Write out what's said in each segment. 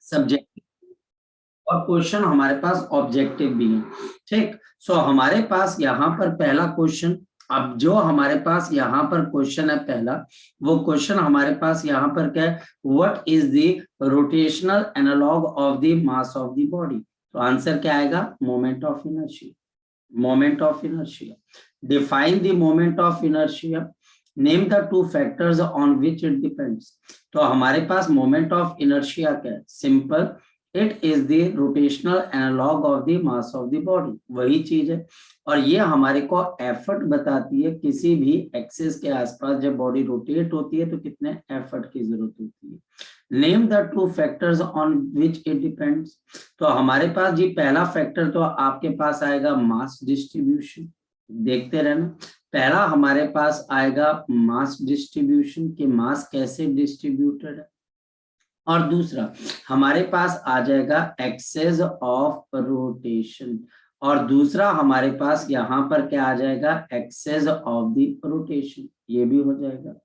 Subjective और question हमारे पास objective भी है। ठीक, सो हमारे पास यहाँ पर पहला क्वेश्चन, अब जो हमारे पास यहाँ पर क्वेश्चन है पहला, वो क्वेश्चन हमारे पास यहाँ पर क्या है, what is the rotational analog of the mass of the body. तो आंसर क्या आएगा, moment of inertia. Moment of inertia, define the moment of inertia, name the two factors on which it depends. तो हमारे पास moment of inertia क्या है, simple, it is the rotational analog of the mass of the body, वही चीज है। और ये हमारे को एफर्ट बताती है, किसी भी एक्सिस के आसपास जब बॉडी रोटेट होती है तो कितने एफर्ट की जरूरत होती है। Name the two factors on which it depends. तो हमारे पास जी पहला फैक्टर तो आपके पास आएगा मास डिस्ट्रीब्यूशन, देखते रहना। पहला हमारे पास आएगा मास डिस्ट्रीब्यूशन, कि मास कैसे डिस्ट्रीब्यूटेड है। और दूसरा हमारे पास आ जाएगा एक्सेस ऑफ रोटेशन, और दूसरा हमारे पास यहाँ पर क्या आ जाएगा, एक्सेस ऑफ द रोटेशन, ये भी हो जाएगा।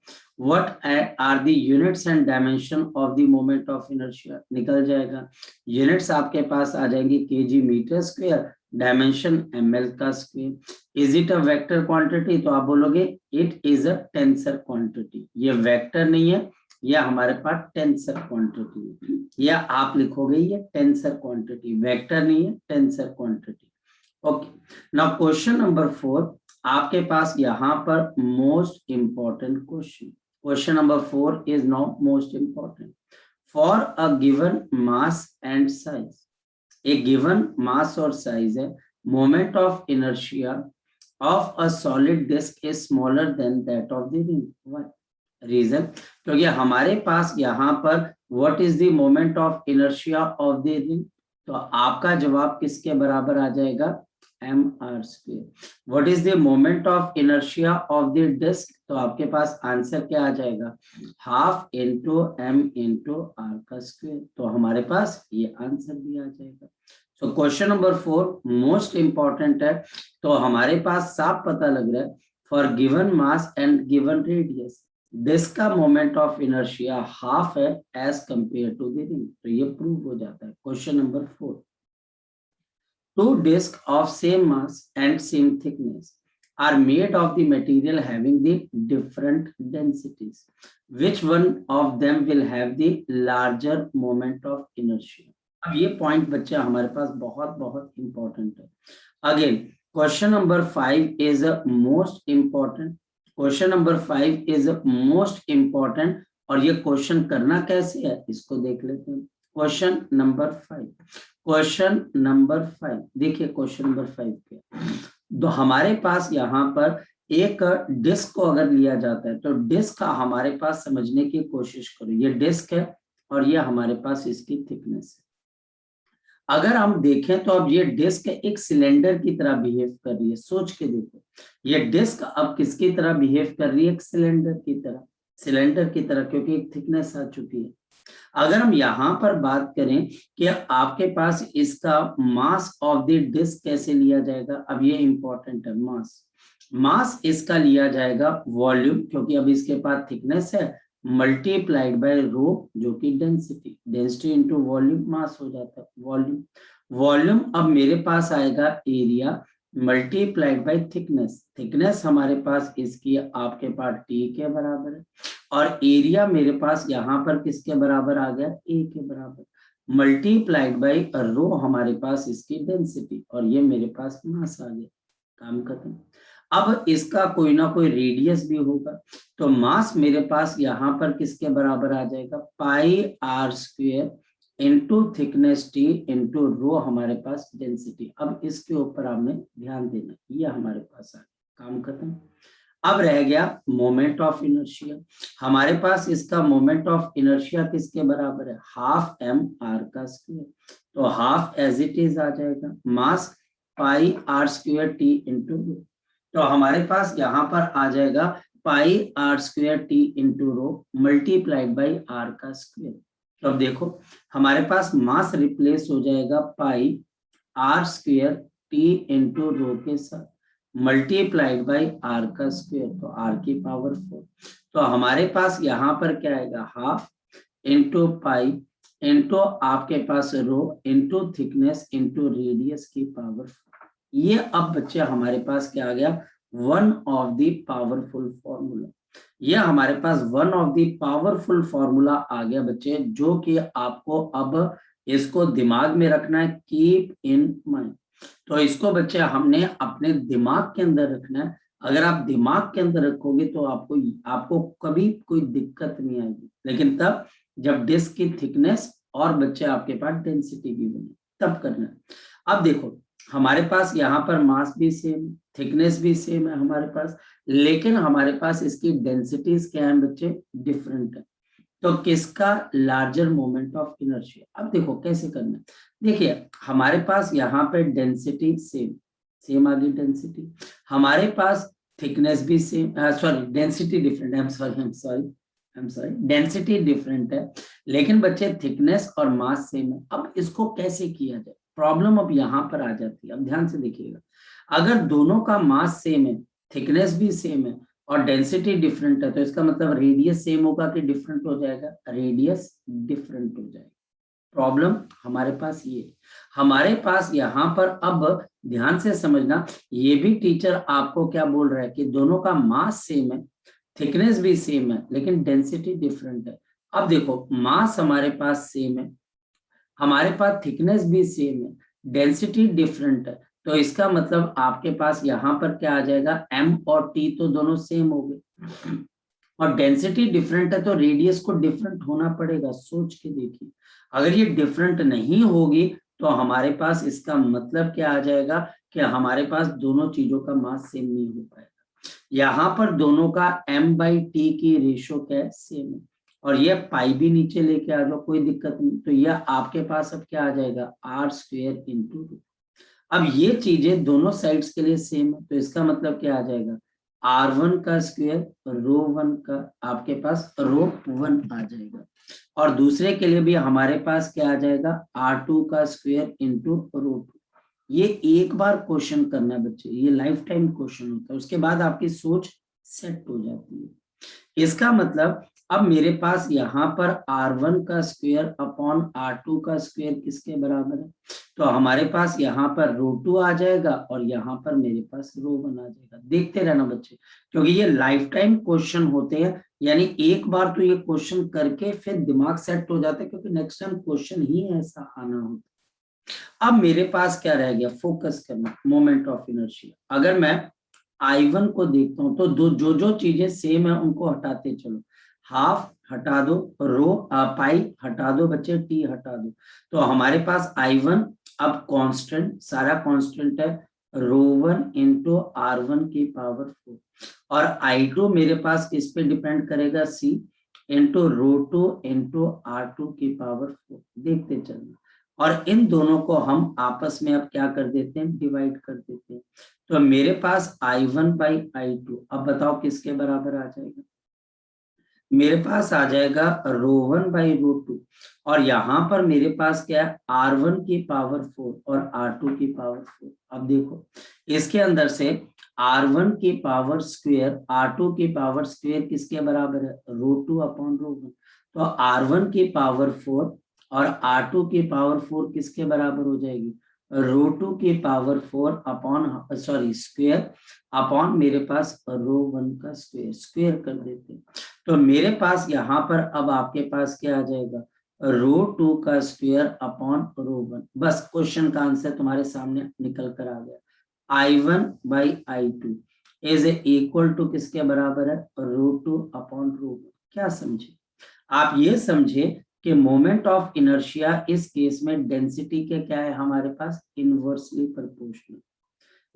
What are the units and dimension of the moment of inertia, निकल जाएगा। यूनिट्स आपके पास आ जाएंगे KG metre square, dimension ml का square. Is it a vector quantity, तो आप बोलोगे it is a tensor quantity. ये वेक्टर नहीं है, यह हमारे पास टेंसर क्वांटिटी है, या आप लिखोगे ये टेंसर क्वांटिटी, वेक्टर नहीं है, tensor quantity. Okay, now question number 4 आपके पास यहाँ पर most important question, question number 4 is now most important. For a given mass and size, एक गिवन मास और साइज है, moment of inertia of a solid disc is smaller than that of the ring. Why reason, क्योंकि हमारे पास यहाँ पर what is the moment of inertia of the ring, तो आपका जवाब किसके बराबर आ जाएगा, M R square. What is the moment of inertia of the disc, तो आपके पास आंसर क्या आ जाएगा, half into M into R का स्क्वायर। तो हमारे पास ये आंसर भी आ जाएगा। So question number 4 most important है। तो हमारे पास साफ पता लग रहा है, for given mass and given radius disc का मोमेंट ऑफ इनर्शिया हाफ है as compare to the ring, तो ये प्रूव हो जाता है। Question number 4, two discs of same mass and same thickness are made of the material having the different densities. Which one of them will have the larger moment of inertia? अब ये point बच्चा हमारे पास बहुत बहुत important है। Again question number 5 is most important, question number 5 is most important. और ये question करना कैसे है इसको देख लेते हैं। क्वेश्चन नंबर 5, क्वेश्चन नंबर 5 देखिए, क्वेश्चन नंबर 5 क्या, तो हमारे पास यहाँ पर एक डिस्क को अगर लिया जाता है, तो डिस्क का हमारे पास समझने की कोशिश करो, ये डिस्क है और ये हमारे पास इसकी थिकनेस है। अगर हम देखें तो अब ये डिस्क एक सिलेंडर की तरह बिहेव कर रही है, सोच के देखो, ये डिस्क अब किसकी तरह बिहेव कर रही है, एक सिलेंडर की तरह, सिलेंडर की तरह, क्योंकि एक थिकनेस आ चुकी है। अगर हम यहाँ पर बात करें कि आपके पास इसका मास ऑफ द डिस्क कैसे लिया जाएगा, अब ये इंपॉर्टेंट है, मास, मास इसका लिया जाएगा वॉल्यूम, क्योंकि अब इसके पास थिकनेस है, मल्टीप्लाइड बाय रो जो कि डेंसिटी, डेंसिटी इंटू वॉल्यूम, मास हो जाता है वॉल्यूम। वॉल्यूम अब मेरे पास आएगा area multiplied by thickness, thickness हमारे पास इसकी आपके पास टी के बराबर है, और एरिया मेरे पास यहाँ पर किसके बराबर आ गया, ए के बराबर, मल्टीप्लाइड बाय रो हमारे पास इसकी डेंसिटी, और ये मेरे पास मास आ गया, काम खत्म। अब इसका कोई ना कोई रेडियस भी होगा, तो मास मेरे पास यहाँ पर किसके बराबर आ जाएगा, pi r square into thickness t into rho हमारे पास डेंसिटी। अब इसके ऊपर आपने ध्यान देना, ये हमारे पास आ गया, काम खत्म। अब रह गया मोमेंट ऑफ इनर्शिया, हमारे पास इसका मोमेंट ऑफ इनर्शिया किसके बराबर है, हाफ एम आर का स्क्वायर, तो हाफ एज इट इज आ जाएगा, mass pi r square t into rho, तो हमारे पास यहाँ पर आ जाएगा pi r square t into rho multiplied by r का स्क्वायर। तो अब देखो हमारे पास मास रिप्लेस हो जाएगा pi r square t into rho के साथ मल्टीप्लाइड बाई आर का स्क्वायर, तो आर की पावर 4, तो हमारे पास यहाँ पर क्या आएगा, हाफ इंटू पाई इंटू आपके पास rho into thickness into radius की पावर। ये अब बच्चे हमारे पास क्या आ गया, one of the powerful formula. ये हमारे पास one of the powerful formula आ गया बच्चे, जो कि आपको अब इसको दिमाग में रखना है, कीप इन माइंड। तो इसको बच्चे हमने अपने दिमाग के अंदर रखना है। अगर आप दिमाग के अंदर रखोगे तो आपको आपको कभी कोई दिक्कत नहीं आएगी, लेकिन तब जब डिस्क की थिकनेस और बच्चे आपके पास डेंसिटी भी बने, तब करना है। अब देखो हमारे पास यहाँ पर मास भी सेम, थिकनेस भी सेम है हमारे पास, लेकिन हमारे पास इसकी डेंसिटीज क्या है बच्चे, डिफरेंट है। तो किसका लार्जर मोमेंट ऑफ इनर्शिया। अब देखो कैसे करना है। देखिए हमारे पास यहाँ पे डेंसिटी सेम, सेम आ गई डेंसिटी, हमारे पास थिकनेस भी सेम, सॉरी डेंसिटी डिफरेंट है, I am sorry density different है, लेकिन बच्चे थिकनेस और मास सेम है। अब इसको कैसे किया जाए, प्रॉब्लम अब यहाँ पर आ जाती है। अब ध्यान से देखिएगा, अगर दोनों का मास सेम है, थिकनेस भी सेम है और डेंसिटी डिफरेंट है, तो इसका मतलब रेडियस सेम होगा कि डिफरेंट हो जाएगा, रेडियस डिफरेंट हो जाएगा। प्रॉब्लम हमारे पास ये, हमारे पास यहाँ पर अब ध्यान से समझना, ये भी टीचर आपको क्या बोल रहा है कि दोनों का मास सेम है, थिकनेस भी सेम है, लेकिन डेंसिटी डिफरेंट है। अब देखो मास हमारे पास सेम है, हमारे पास थिकनेस भी सेम है, डेंसिटी डिफरेंट है, तो इसका मतलब आपके पास यहाँ पर क्या आ जाएगा, m और t तो दोनों सेम हो गए, और डेंसिटी डिफरेंट है तो रेडियस को डिफरेंट होना पड़ेगा। सोच के देखिए, अगर ये डिफरेंट नहीं होगी तो हमारे पास इसका मतलब क्या आ जाएगा कि हमारे पास दोनों चीजों का मास सेम नहीं हो पाएगा। यहाँ पर दोनों का m/t की रेशो क्या है, सेम है, और ये पाई भी नीचे लेके आ जाओ, कोई दिक्कत नहीं। तो यह आपके पास अब क्या आ जाएगा, r² इंटू रो। अब ये चीजें दोनों साइड्स के लिए सेम है, तो इसका मतलब क्या आ जाएगा, r1 का स्क्वायर रो1 का आपके पास रो1 आ जाएगा, और दूसरे के लिए भी हमारे पास क्या आ जाएगा, r2 का स्क्वायर इंटू रो2। ये एक बार क्वेश्चन करना है बच्चे, ये लाइफ टाइम क्वेश्चन होता है, उसके बाद आपकी सोच सेट हो जाती है। इसका मतलब अब मेरे पास यहाँ पर r1 का स्क्वायर अपॉन r2 का स्क्वायर किसके बराबर है, तो हमारे पास यहाँ पर रो2 आ जाएगा और यहाँ पर मेरे पास रो1 आ जाएगा। देखते रहना बच्चे, क्योंकि ये लाइफ टाइम क्वेश्चन होते हैं, यानी एक बार तो ये क्वेश्चन करके फिर दिमाग सेट हो जाता है, क्योंकि नेक्स्ट टाइम क्वेश्चन ही ऐसा आना होता है। अब मेरे पास क्या रह गया, फोकस करना, मोमेंट ऑफ इनर्शिया। अगर मैं I1 को देखता हूं तो दो जो जो चीजें सेम है उनको हटाते चलो, हाफ हटा दो, रो पाई हटा दो बच्चे, टी हटा दो, तो हमारे पास I1 अब कांस्टेंट, सारा कांस्टेंट है, रो1 इंटू r1 की पावर 4, और I2 मेरे पास किस पे डिपेंड करेगा, C इंटू रो2 इंटू r2 की पावर 4। देखते चलना, और इन दोनों को हम आपस में अब क्या कर देते हैं, डिवाइड कर देते हैं। तो मेरे पास I1/I2 अब बताओ किसके बराबर आ जाएगा, मेरे पास आ जाएगा रो1/रो2, और यहाँ पर मेरे पास क्या है, r1 की पावर 4 और r2 की पावर 4। अब देखो इसके अंदर से r1 की पावर स्क्वायर r2 की पावर स्क्वायर किसके बराबर है, रो2 अपॉन रो1, तो r1 की पावर 4 और r2 की पावर 4 किसके बराबर हो जाएगी, रो2 की power 4 upon sorry square upon मेरे पास रो1 का स्क्वायर, स्क्वायर कर देते हैं। तो मेरे पास यहाँ पर अब आपके पास क्या आ जाएगा, रो2 का स्क्वायर अपॉन रो1। बस क्वेश्चन का आंसर तुम्हारे सामने निकल कर आ गया, I1/I2 इज इक्वल टू किसके बराबर है, रो2 अपॉन रो1। क्या समझे आप, ये समझे कि मोमेंट ऑफ इनर्शिया इस केस में डेंसिटी के क्या है हमारे पास, इनवर्सली प्रोपोर्शनल,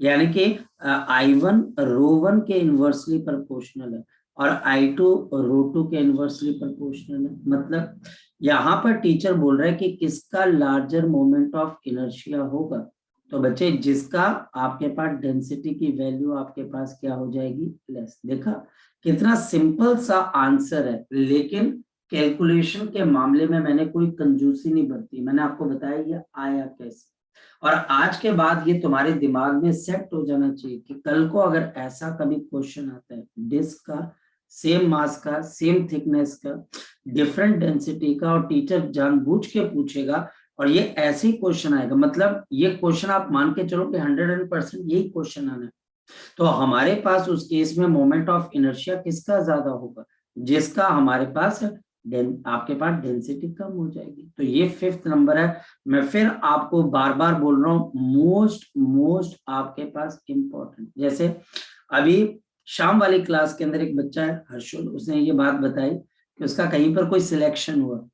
यानी कि I1 रो1 के इनवर्सली प्रोपोर्शनल है और I2 रो2 के इनवर्सली प्रोपोर्शनल है। मतलब यहाँ पर टीचर बोल रहा है कि किसका लार्जर मोमेंट ऑफ इनर्शिया होगा, तो बच्चे जिसका आपके पास डेंसिटी की वैल्यू आपके पास क्या हो जाएगी, लेस। देखा कितना सिंपल सा आंसर है, लेकिन कैलकुलेशन के मामले में मैंने कोई कंजूसी नहीं बरती, मैंने आपको बताया ये आया कैसे, और आज के बाद ये तुम्हारे दिमाग में सेट हो जाना चाहिए कि कल को अगर ऐसा कभी क्वेश्चन आता है डिस्क का सेम मास का, सेम थिकनेस का, डिफरेंट डेंसिटी का, और टीचर जानबूझ के पूछेगा और ये ऐसे ही क्वेश्चन आएगा। मतलब ये क्वेश्चन आप मान के चलो कि 100% यही क्वेश्चन आना है। तो हमारे पास उस केस में मोमेंट ऑफ इनर्शिया किसका ज्यादा होगा? जिसका हमारे पास आपके पास डेंसिटी कम हो जाएगी। तो ये 5th नंबर है। मैं फिर आपको बार बार बोल रहा हूं, मोस्ट आपके पास इंपॉर्टेंट। जैसे अभी शाम वाली क्लास के अंदर एक बच्चा है हर्षुल, उसने ये बात बताई कि उसका कहीं पर कोई सिलेक्शन हुआ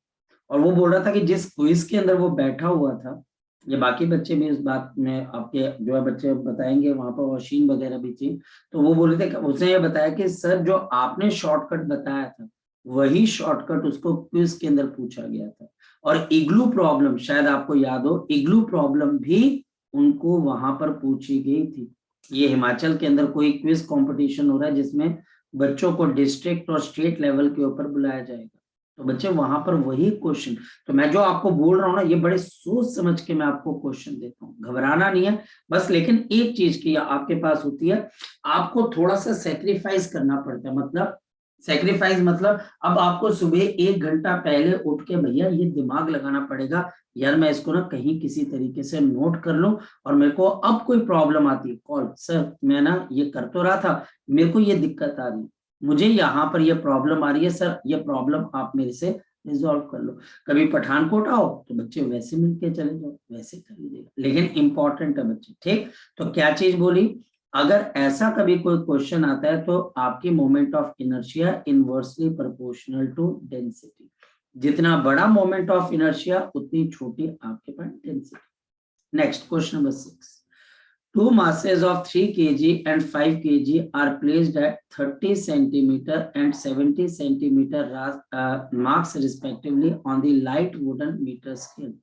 और वो बोल रहा था कि जिस क्विज के अंदर वो बैठा हुआ था, ये बाकी बच्चे भी इस बात में आपके जो है बच्चे बताएंगे, वहां पर वशीम वगैरह भी थी, तो वो बोले थे कि उसने ये बताया कि सर जो आपने शॉर्टकट बताया था वही शॉर्टकट उसको क्विज के अंदर पूछा गया था। और इग्लू प्रॉब्लम, शायद आपको याद हो, इग्लू प्रॉब्लम भी उनको वहां पर पूछी गई थी। ये हिमाचल के अंदर कोई क्विज कंपटीशन हो रहा है जिसमें बच्चों को डिस्ट्रिक्ट और स्टेट लेवल के ऊपर बुलाया जाएगा, तो बच्चे वहां पर वही क्वेश्चन। तो मैं जो आपको बोल रहा हूँ ना, ये बड़े सोच समझ के मैं आपको क्वेश्चन देता हूँ, घबराना नहीं है बस। लेकिन एक चीज की आपके पास होती है, आपको थोड़ा सा सेक्रीफाइस करना पड़ता है। मतलब सेक्रीफाइस मतलब अब आपको सुबह 1 घंटा पहले उठ के भैया ये दिमाग लगाना पड़ेगा, यार मैं इसको ना कहीं किसी तरीके से नोट कर लूं, और मेरे को अब कोई प्रॉब्लम आती है कॉल, सर मैं ना ये कर तो रहा था, मेरे को ये दिक्कत आ रही है, मुझे यहाँ पर ये प्रॉब्लम आ रही है सर, ये प्रॉब्लम आप मेरे से रिजॉल्व कर लो। कभी पठानकोट आओ तो बच्चे वैसे मिलके चले जाओ, वैसे कर लीजिएगा, लेकिन इंपॉर्टेंट है बच्चे, ठीक। तो क्या चीज बोली, अगर ऐसा कभी कोई क्वेश्चन आता है तो आपकी moment of inertia inversely proportional to density. जितना बड़ा मोमेंट ऑफ इनर्शिया उतनी छोटी आपके पास density. Next question number 6। Two masses of 3 kg and 5 kg are placed at 30 centimeter and 70 centimeter marks respectively on the light wooden meter scale.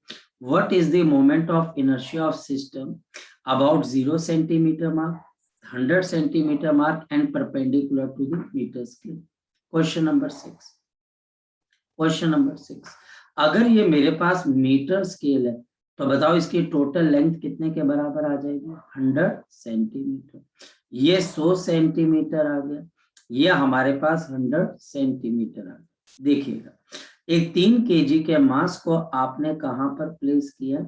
What is the moment of inertia of system about 0 centimeter mark, 100 centimeter mark and perpendicular to the meter scale? Question number 6. Question number 6, अगर ये मेरे पास metre scale है तो बताओ इसकी total length कितने के बराबर आ जाएगी? 100 सेंटीमीटर। ये 100 सेंटीमीटर आ गया, ये हमारे पास 100 सेंटीमीटर आ गया। देखिएगा, एक 3 केजी के मास को आपने कहां पर प्लेस किया?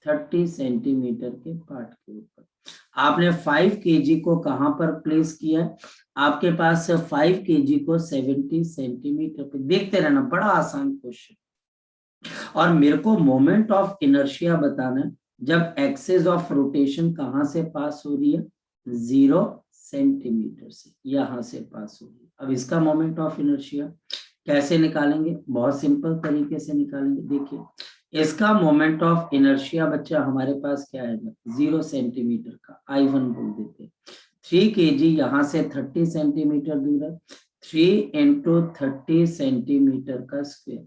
30 सेंटीमीटर के पार्ट के ऊपर। आपने 5 केजी को कहां पर प्लेस किया? आपके पास 5 केजी को 70 सेंटीमीटर पे। देखते रहना, बड़ा आसान क्वेश्चन। और मेरे को मोमेंट ऑफ इनर्शिया बताना है जब एक्सिस ऑफ रोटेशन कहां से पास हो रही है? 0 सेंटीमीटर से, यहां से पास हो रही है। अब इसका मोमेंट ऑफ इनर्शिया कैसे निकालेंगे? बहुत सिंपल तरीके से निकालेंगे। देखिए, इसका मोमेंट ऑफ इनर्शिया बच्चा हमारे पास क्या आएगा? 0 सेंटीमीटर का I1 बोल देते हैं। 3 kg यहाँ से 30 सेंटीमीटर दूर है, 3 into 30 सेंटीमीटर का स्क्वायर।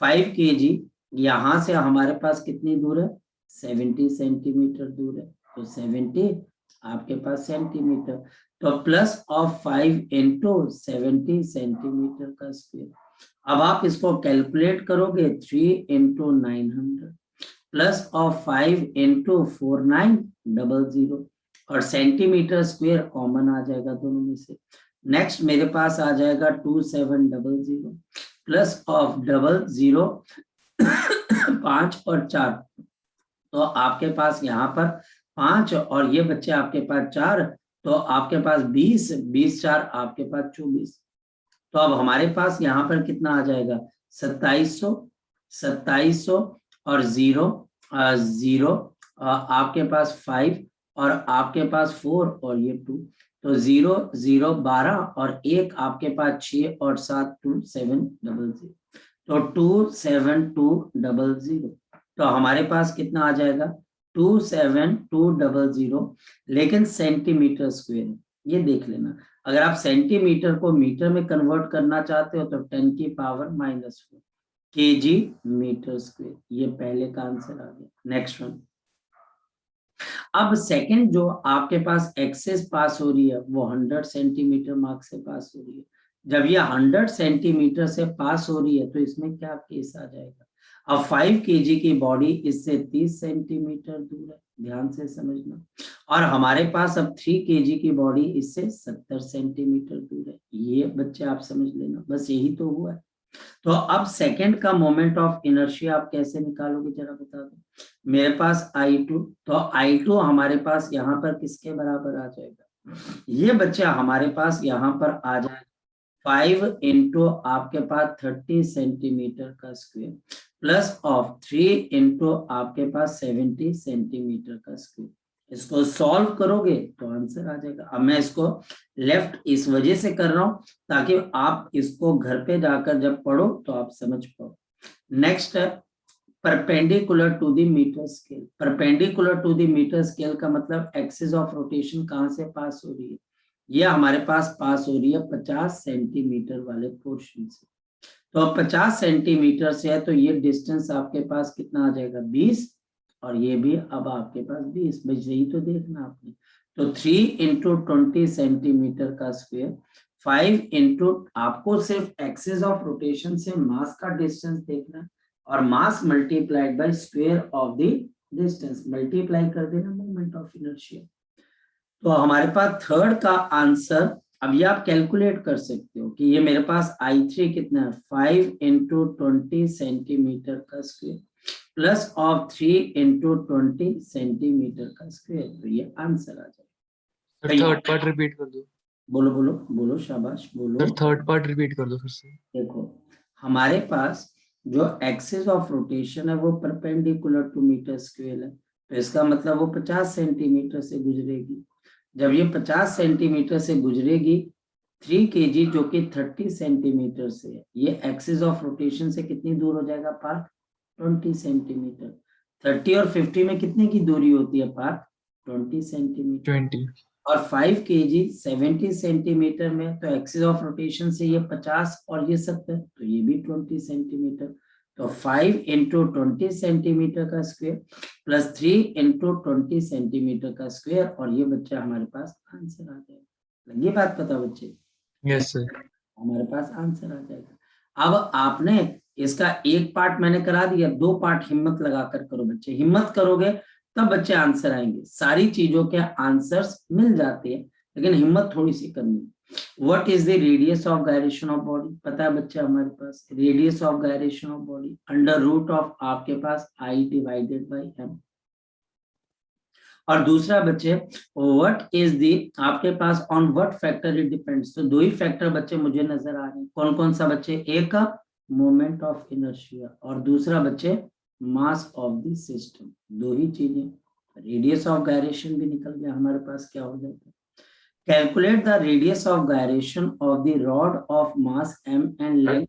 5 kg यहाँ से हमारे पास कितनी दूर है? 70 सेंटीमीटर दूर है, तो 70 आपके पास सेंटीमीटर, तो प्लस ऑफ 5 into 70 सेंटीमीटर का स्क्वायर। अब आप इसको कैलकुलेट करोगे, 3 into 900 प्लस ऑफ 5 into 4900, और सेंटीमीटर स्क्वायर कॉमन आ जाएगा दोनों में से। नेक्स्ट मेरे पास आ जाएगा 2700 प्लस ऑफ 00 5 और 4, तो आपके पास यहाँ पर 5 और ये बच्चे आपके पास 4, तो आपके पास 20, 20 4 आपके पास 24। तो अब हमारे पास यहाँ पर कितना आ जाएगा? 2700, 2700 और 0 0, आपके पास 5 और आपके पास 4 और ये 2, तो 0 0 12 और 1 आपके पास 6 और 7 2700, तो 27200। तो हमारे पास कितना आ जाएगा? 27200, लेकिन सेंटीमीटर स्क्वायर है, ये देख लेना। अगर आप सेंटीमीटर को मीटर में कन्वर्ट करना चाहते हो तो 10 की पावर -4 केजी मीटर स्क्वायर, ये पहले का आंसर आ गया। Next one. अब सेकंड जो आपके पास एक्सेस पास हो रही है वो 100 सेंटीमीटर मार्क से पास हो रही है। जब ये 100 सेंटीमीटर से पास हो रही है तो इसमें क्या केस आ जाएगा? अब 5 kg की बॉडी इससे 30 सेंटीमीटर दूर है, ध्यान से समझना। और हमारे पास अब 3 kg की बॉडी इससे 70 सेंटीमीटर दूर है। ये बच्चे आप समझ लेना, बस यही तो हुआ है। तो अब सेकंड का मोमेंट ऑफ इनर्शिया आप कैसे निकालोगे जरा बता दो। मेरे पास I2, तो I2 हमारे पास यहाँ पर किसके बराबर आ जाएगा, ये बच्चा हमारे पास यहाँ पर आ जाएगा 5 इंटू आपके पास 30 सेंटीमीटर का स्क्वायर प्लस ऑफ 3 इंटू आपके पास 70 सेंटीमीटर का स्क्वायर। इसको सॉल्व करोगे तो आंसर आ जाएगा। अब मैं इसको लेफ्ट इस वजह से कर रहा हूं ताकि आप इसको घर पे जाकर जब पढ़ो तो आप समझ पाओ। नेक्स्ट है perpendicular to the metre scale. Perpendicular to the metre scale का मतलब एक्सिस ऑफ रोटेशन कहां से पास हो रही है, ये हमारे पास पास हो रही है 50 सेंटीमीटर वाले पोर्शन से। तो 50 सेंटीमीटर से है तो ये डिस्टेंस आपके पास कितना आ जाएगा 20, और ये भी अब आपके पास 20, बस यही तो देखना आपने। तो 3 इंटू 20 सेंटीमीटर का स्क्वायर 5 इंटू आपको सिर्फ एक्सिस ऑफ रोटेशन से मास का डिस्टेंस देखना है, और mass multiplied by square of the distance, multiply कर देना मोमेंट ऑफ इनर्शिया। तो हमारे पास थर्ड का आंसर, अब ये आप कैलकुलेट कर सकते हो कि ये मेरे पास I3 कितना है 5 इंटू 20 सेंटीमीटर का square plus of 3 into 20 centimetre का स्क्वायर, तो ये आंसर आ जाएगा। थर्ड पार्ट रिपीट कर दो। बोलो बोलो बोलो, शाबाश बोलो। सर थर्ड पार्ट रिपीट कर दो फिर से। देखो हमारे पास जो एक्सिस ऑफ रोटेशन है वो परपेंडिकुलर टू मीटर स्क्वायर है, तो इसका मतलब वो 50 सेंटीमीटर से गुजरेगी। जब ये 50 सेंटीमीटर से गुजरेगी 3 kg जो कि 30 सेंटीमीटर से है, ये एक्सिस ऑफ रोटेशन से कितनी दूर हो जाएगा पार्थ, 20 सेंटीमीटर। 30 और 50 में कितने की दूरी होती है पार्थ, 20 सेंटीमीटर। 20 और 5 kg 70 सेंटीमीटर में, तो एक्सिस ऑफ रोटेशन से ये 50 और ये 70, तो ये भी 20 सेंटीमीटर। तो 5 इंटू 20 सेंटीमीटर का स्क्वायर प्लस 3 इंटू 20 सेंटीमीटर का स्क्वायर, और ये बच्चा हमारे पास आंसर आ जाएगा। लगी बात पता बच्चे? Yes sir. हमारे पास आंसर आ जाएगा। अब आपने इसका एक पार्ट मैंने करा दिया, 2 पार्ट हिम्मत लगाकर करो बच्चे, हिम्मत करोगे तब बच्चे आंसर आएंगे। सारी चीजों के आंसर्स मिल जाते हैं लेकिन हिम्मत थोड़ी सी करनी। What is the radius of gyration of body, पता है बच्चे हमारे पास radius of gyration of body under root of आपके पास I डिवाइडेड बाई m। और दूसरा बच्चे व्हाट इज दी आपके पास on what factor it depends, तो 2 ही फैक्टर बच्चे मुझे नजर आ रहे हैं। कौन कौन सा बच्चे, एक मोमेंट ऑफ इनर्शिया और दूसरा बच्चे मास ऑफ द सिस्टम, 2 ही चीजें। रेडियस ऑफ गायरेशन भी निकल गया हमारे पास, क्या हो जाता है, calculate the radius of gyration of the rod of mass m and length.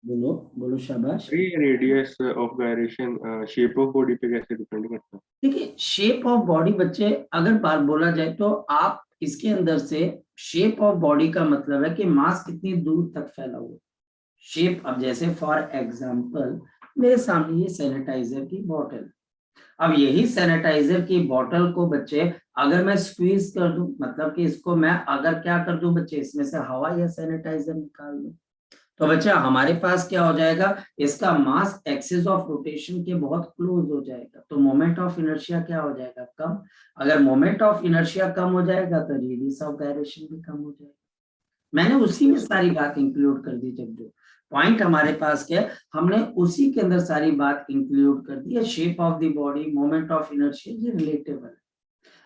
बोलो बोलो शाबाश। Radius of gyration shape of body पे कैसे डिपेंड करता है? देखिए शेप ऑफ बॉडी बच्चे अगर बात बोला जाए तो आप इसके अंदर से शेप ऑफ बॉडी का मतलब है कि मास कितनी दूर तक फैला हुआ। शेप, अब जैसे फॉर एग्जांपल मेरे सामने ये सैनिटाइजर की बोतल, अब यही सैनिटाइजर की बोतल को बच्चे अगर मैं स्क्वीज कर दूं, मतलब कि इसको मैं अगर क्या कर दूं बच्चे, इसमें से हवा या सैनिटाइजर निकाल दूं, तो बच्चा हमारे पास क्या हो जाएगा, इसका मास एक्सिस ऑफ रोटेशन के बहुत क्लोज हो जाएगा, तो मोमेंट ऑफ इनर्शिया क्या हो जाएगा, कम। अगर मोमेंट ऑफ इनर्शिया कम हो जाएगा तो रेडियस ऑफ गायरेशन भी कम हो जाएगा। मैंने उसी में सारी बात इंक्लूड कर दी, जब जो पॉइंट हमारे पास क्या है हमने उसी के अंदर सारी बात इंक्लूड कर दी है। Shape of the body, moment of inertia, ये रिलेटेबल है।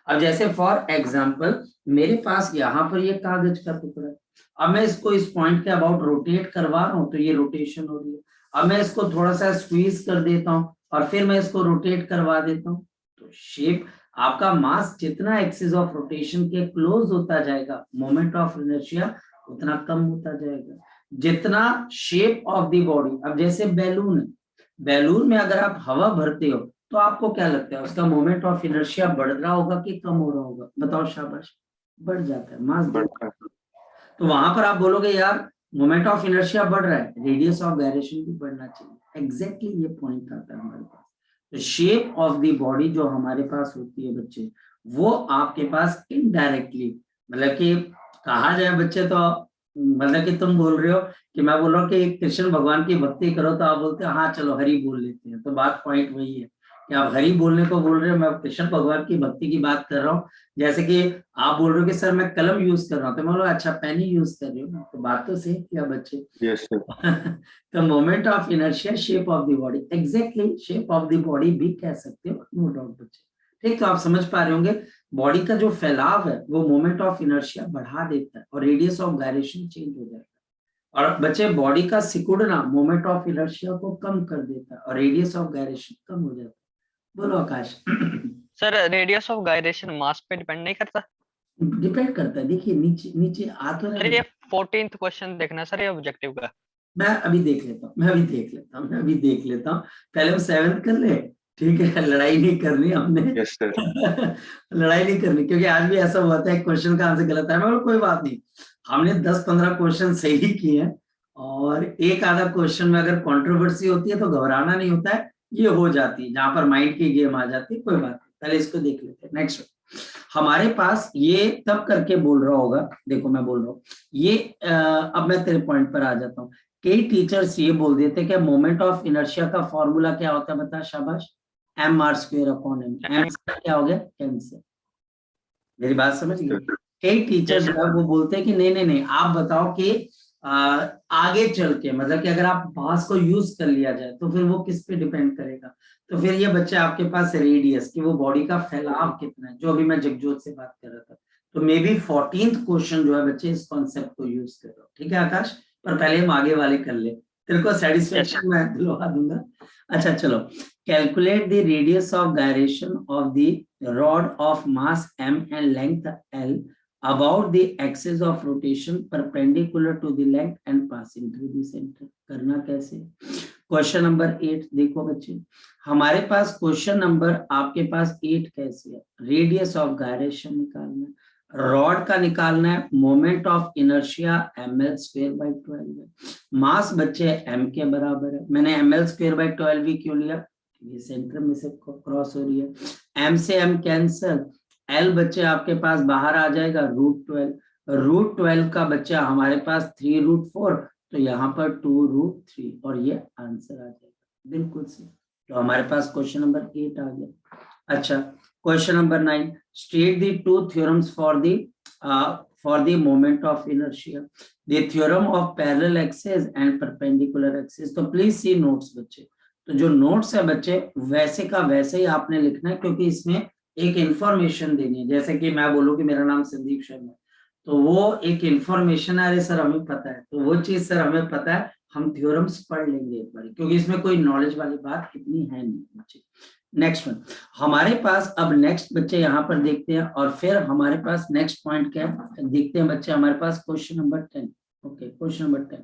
अब जैसे फॉर एग्जांपल मेरे पास यहाँ पर ये कागज का टुकड़ा है, अब मैं इसको इस पॉइंट के अबाउट रोटेट करवा रहा हूँ तो ये रोटेशन हो रही है। अब मैं इसको थोड़ा सा स्क्वीज कर देता हूँ और फिर मैं इसको रोटेट करवा देता हूँ, तो शेप आपका मास जितना एक्सिस ऑफ रोटेशन के क्लोज होता जाएगा मोमेंट ऑफ इनर्शिया उतना कम होता जाएगा। जितना शेप ऑफ द बॉडी, अब जैसे बैलून है, बैलून में अगर आप हवा भरते हो तो आपको क्या लगता है उसका मोमेंट ऑफ इनर्शिया बढ़ रहा होगा कि कम हो रहा होगा, बताओ शाबाश, बढ़ जाता है, मास बढ़ता है। तो वहां पर आप बोलोगे यार मोमेंट ऑफ इनर्शिया बढ़ रहा है, रेडियस ऑफ गायरेशन भी बढ़ना चाहिए। एग्जैक्टली ये पॉइंट आता है हमारे पास। तो शेप ऑफ द बॉडी जो हमारे पास होती है बच्चे, वो आपके पास इनडायरेक्टली, मतलब कि कहा जाए बच्चे तो मतलब कि तुम बोल रहे हो कि मैं बोल रहा हूँ कि कृष्ण भगवान की भक्ति करो, तो आप बोलते हो हाँ चलो हरि बोल लेते हैं। तो बात पॉइंट वही है कि आप हरि बोलने को बोल रहे हो, मैं कृष्ण भगवान की भक्ति की बात कर रहा हूँ। जैसे कि आप बोल रहे हो कि सर मैं कलम यूज कर रहा हूँ, तो मैं बोला अच्छा पेन ही यूज कर रहे हो, तो बात तो सही किया बच्चे। Yes, sir. तो moment of inertia shape of the body, exactly shape of the body भी कह सकते हो, नो डाउट बच्चे। ठीक, तो आप समझ पा रहे होंगे बॉडी का जो फैलाव है वो मोमेंट ऑफ इनर्शिया बढ़ा देता है और रेडियस ऑफ गायरेशन चेंज हो जाता है। और बच्चे बॉडी का सिकुड़ना मोमेंट ऑफ इनर्शिया को कम कर देता है और रेडियस ऑफ गायरेशन कम हो जाता है। बोलो आकाश। सर रेडियस ऑफ गायरेशन मास पे डिपेंड नहीं करता? डिपेंड करता है, देखिए नीचे नीचे आ तो रहा सर है। ये 14th क्वेश्चन देखना सर, ये ऑब्जेक्टिव का। मैं अभी देख लेता हूँ, मैं अभी देख लेता हूँ। पहले हम 7th कर ले, ठीक है, लड़ाई नहीं करनी हमने। Yes, sir. लड़ाई नहीं करनी, क्योंकि आज भी ऐसा हुआ था एक क्वेश्चन का आंसर गलत है, मगर कोई बात नहीं, हमने 10-15 क्वेश्चन सही किए हैं। और एक आधा क्वेश्चन में अगर कंट्रोवर्सी होती है तो घबराना नहीं होता है, ये हो जाती है जहां पर माइंड की गेम आ जाती है, कोई बात नहीं। पहले इसको देख लेते हैं। नेक्स्ट हमारे पास ये तब करके बोल रहा होगा, देखो मैं बोल रहा हूँ ये अब मैं तेरे पॉइंट पर आ जाता हूँ। कई टीचर्स ये बोल देते कि मोमेंट ऑफ इनर्शिया का फॉर्मूला क्या होता है, बता शाबाश। M are square upon M, M क्या हो गया, कैंसर। मेरी बात समझ गए। कई टीचर्स जो है वो बोलते हैं कि नहीं नहीं नहीं, आप बताओ कि आगे चल के, मतलब कि अगर आप मास को यूज कर लिया जाए तो फिर वो किस पे डिपेंड करेगा। तो फिर ये बच्चे आपके पास रेडियस कि वो बॉडी का फैलाव कितना है, जो अभी मैं जगजोत से बात कर रहा था। तो मे बी 14th क्वेश्चन जो है बच्चे इस कॉन्सेप्ट को यूज कर रहे हो, ठीक है आकाश। पर पहले हम आगे वाले कर ले, तेरे को सेटिस्फेक्शन मैं दिलवा दूंगा। अच्छा चलो, calculate the radius of gyration of the rod of mass m and length l about the axis of rotation perpendicular to the length and passing through the center। करना कैसे, क्वेश्चन नंबर 8 देखो बच्चे। हमारे पास क्वेश्चन नंबर आपके पास 8 कैसे है, radius of gyration निकालना है, रॉड का निकालना है, moment of inertia ml square by 12 है, मास बच्चे m के बराबर है। मैंने ml स्क्वायर बाई 12 ही क्यों लिया, ये सेंटर में से क्रॉस हो रही है, m से m कैंसल, l बच्चे आपके पास बाहर आ जाएगा √12 का बच्चा हमारे पास 3√4, तो यहाँ पर 2√3 और ये आंसर आ जाएगा बिल्कुल सही। तो हमारे पास क्वेश्चन नंबर 8 आ गया। अच्छा question number 9, state the two theorems for the moment of inertia, the theorem of parallel axis and perpendicular axis. तो प्लीज सी नोट्स बच्चे, तो जो नोट्स है बच्चे वैसे का वैसे ही आपने लिखना है, क्योंकि इसमें एक इंफॉर्मेशन देनी है। जैसे कि मैं बोलूं कि मेरा नाम संदीप शर्मा, तो वो एक इंफॉर्मेशन है, अरे सर हमें पता है, तो वो चीज सर हमें पता है, हम थ्योरम्स पढ़ लेंगे एक बार, क्योंकि इसमें कोई नॉलेज वाली बात इतनी है नहीं बच्चे। नेक्स्ट वन हमारे पास, अब नेक्स्ट बच्चे यहाँ पर देखते हैं, और फिर हमारे पास नेक्स्ट पॉइंट क्या है देखते हैं बच्चे। हमारे पास question number 10, okay question number 10,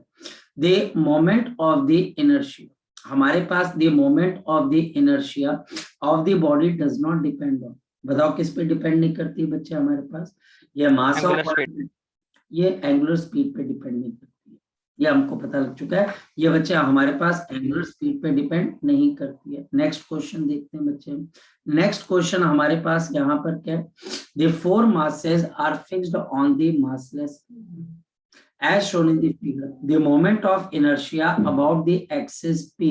the moment of the inertia. हमारे पास the moment of the inertia of the body does not depend on, बताओ किस पे डिपेंड नहीं करती बच्चे हमारे पास, ये मास ऑफ, ये एंगुलर स्पीड पे डिपेंड नहीं करती है, ये हमको पता लग चुका है। ये बच्चे हमारे पास एंगुलर स्पीड पे डिपेंड नहीं करती है। नेक्स्ट क्वेश्चन देखते हैं बच्चे। नेक्स्ट क्वेश्चन हमारे पास यहाँ पर क्या है, the four masses are fixed on the massless as shown in the figure, the moment of inertia about the axis p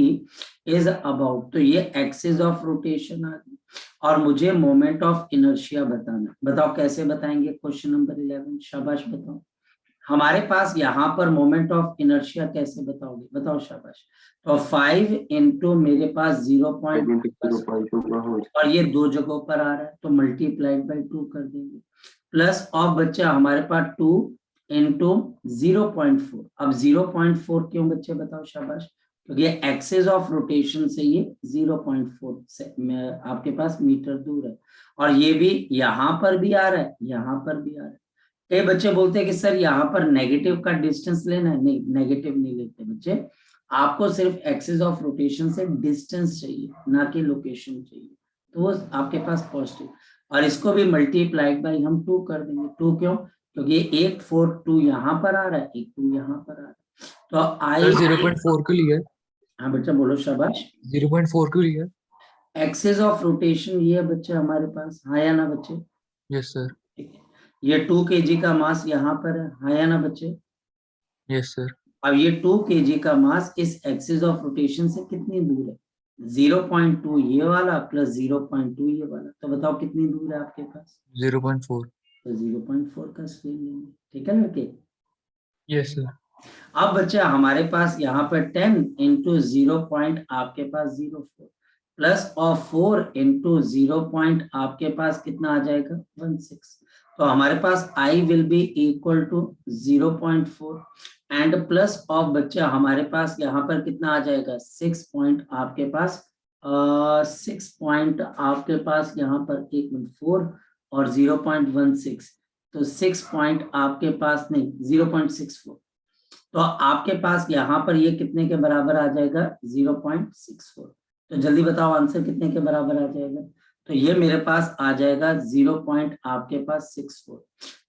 is about, तो ये axis of rotation आ गई, और मुझे मोमेंट ऑफ इनर्शिया बताना, बताओ कैसे बताएंगे, क्वेश्चन नंबर 11 शाबाश बताओ। हमारे पास यहाँ पर मोमेंट ऑफ इनर्शिया कैसे बताओगे, बताओ शाबाश। तो 5 इंटू मेरे पास 0.2 और ये दो जगहों पर आ रहा है, तो मल्टीप्लाइड बाई 2 कर देंगे, प्लस ऑफ बच्चा हमारे पास 2 इंटू 0.4। अब 0.4 क्यों बच्चे बताओ शाबाश, क्योंकि ये एक्सिस ऑफ रोटेशन से ये 0.4 से आपके पास मीटर दूर है, और ये भी यहाँ पर भी आ रहा है, यहाँ पर भी आ रहा है। कई बच्चे बोलते हैं कि सर यहाँ पर नेगेटिव का डिस्टेंस लेना है, नहीं नेगेटिव नहीं लेते बच्चे, आपको सिर्फ एक्सिस ऑफ रोटेशन से डिस्टेंस चाहिए, ना कि लोकेशन चाहिए, तो वो आपके पास पॉजिटिव, और इसको भी मल्टीप्लाइड बाई हम 2 कर देंगे। 2 क्यों, क्योंकि एक 4 2 यहाँ पर आ रहा है, एक 2 यहाँ पर आ रहा है, तो आई 0.4 क्यों लिया? हाँ बच्चा बोलो शाबाश। 0.4 क्यों लिया? एक्सिस ऑफ रोटेशन ये है बच्चे हमारे पास, हाँ या ना बच्चे, यस सर। ये 2 kg का मास यहाँ पर है, हाँ या ना बच्चे, Yes, sir. अब ये 2 kg का मास इस एक्सिस ऑफ रोटेशन से कितनी दूर है? 0.2 ये वाला प्लस 0.2 ये वाला, तो बताओ कितनी दूर है आपके पास? 0.4. तो 0.4 का स्क्वायर लेंगे, ठीक है लड़के। Yes, sir. अब बच्चा हमारे पास यहाँ पर 10 इंटू 0 पॉइंट आपके पास 0.4 प्लस और 4 इंटू 0 पॉइंट आपके पास कितना आ जाएगा? 1.6। तो हमारे पास I will be equal to 0.4 and plus of बच्चा हमारे पास यहाँ पर कितना आ जाएगा? 6 पॉइंट आपके पास 6 पॉइंट आपके पास यहाँ पर 4 और 0.16, तो 6 पॉइंट आपके पास नहीं 0.64, तो आपके पास यहाँ पर ये कितने के बराबर आ जाएगा? 0.64। तो जल्दी बताओ आंसर कितने के बराबर आ जाएगा? तो ये मेरे पास आ जाएगा 0 पॉइंट आपके पास 64।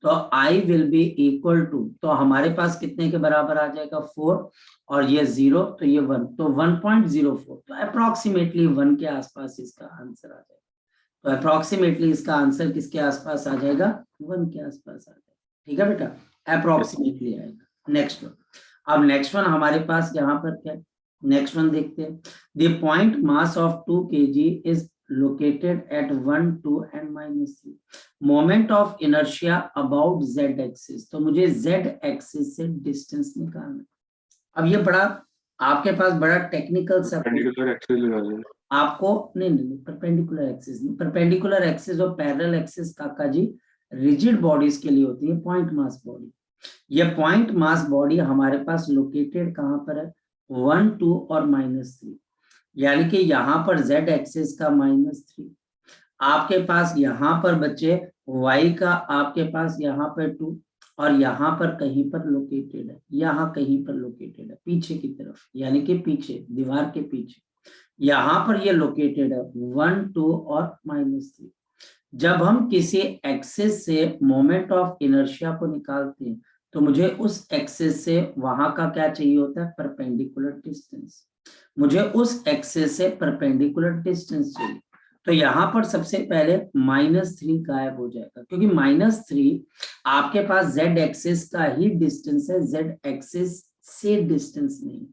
तो I will be equal to, तो हमारे पास कितने के बराबर आ जाएगा? 4 और ये 0, तो ये 1, तो 1.04, तो अप्रोक्सीमेटली 1 के आसपास इसका आंसर आ जाएगा। तो अप्रोक्सीमेटली इसका आंसर किसके आसपास आ जाएगा? 1 के आसपास आ जाएगा, ठीक है बेटा, अप्रोक्सीमेटली आएगा। नेक्स्ट वन, अब नेक्स्ट वन हमारे पास यहाँ पर क्या है? नेक्स्ट वन देखते हैं। The point mass of 2 kg is located at 1, 2 and -3. Moment of inertia about z axis, तो मुझे z एक्सिस से डिस्टेंस निकालना। अब ये बड़ा आपके पास बड़ा टेक्निकल सा परपेंडिकुलर एक्सिस लगा लेंगे आपको, नहीं परपेंडिकुलर एक्सिस नहीं, परपेंडिकुलर एक्सिस और पैरेलल एक्सिस काका जी रिजिड बॉडीज के लिए होती है, पॉइंट मास बॉडी। ये पॉइंट मास बॉडी हमारे पास लोकेटेड कहाँ पर है? 1, 2 और -3, यानी कि यहाँ पर z एक्सिस का -3, आपके पास यहाँ पर बच्चे y का आपके पास यहाँ पर 2 और यहाँ पर कहीं पर लोकेटेड है, यहाँ कहीं पर लोकेटेड है पीछे की तरफ, यानी कि पीछे दीवार के पीछे यहाँ पर ये लोकेटेड है 1, 2 और -3। जब हम किसी एक्सिस से मोमेंट ऑफ इनर्शिया को निकालते हैं तो मुझे उस एक्सिस से वहां का क्या चाहिए होता है? Perpendicular distance. मुझे उस एक्सिस से परपेंडिकुलर डिस्टेंस चाहिए, तो यहाँ पर सबसे पहले -3 गायब हो जाएगा, क्योंकि -3 आपके पास z एक्सिस का ही डिस्टेंस है, z एक्सिस से डिस्टेंस नहीं।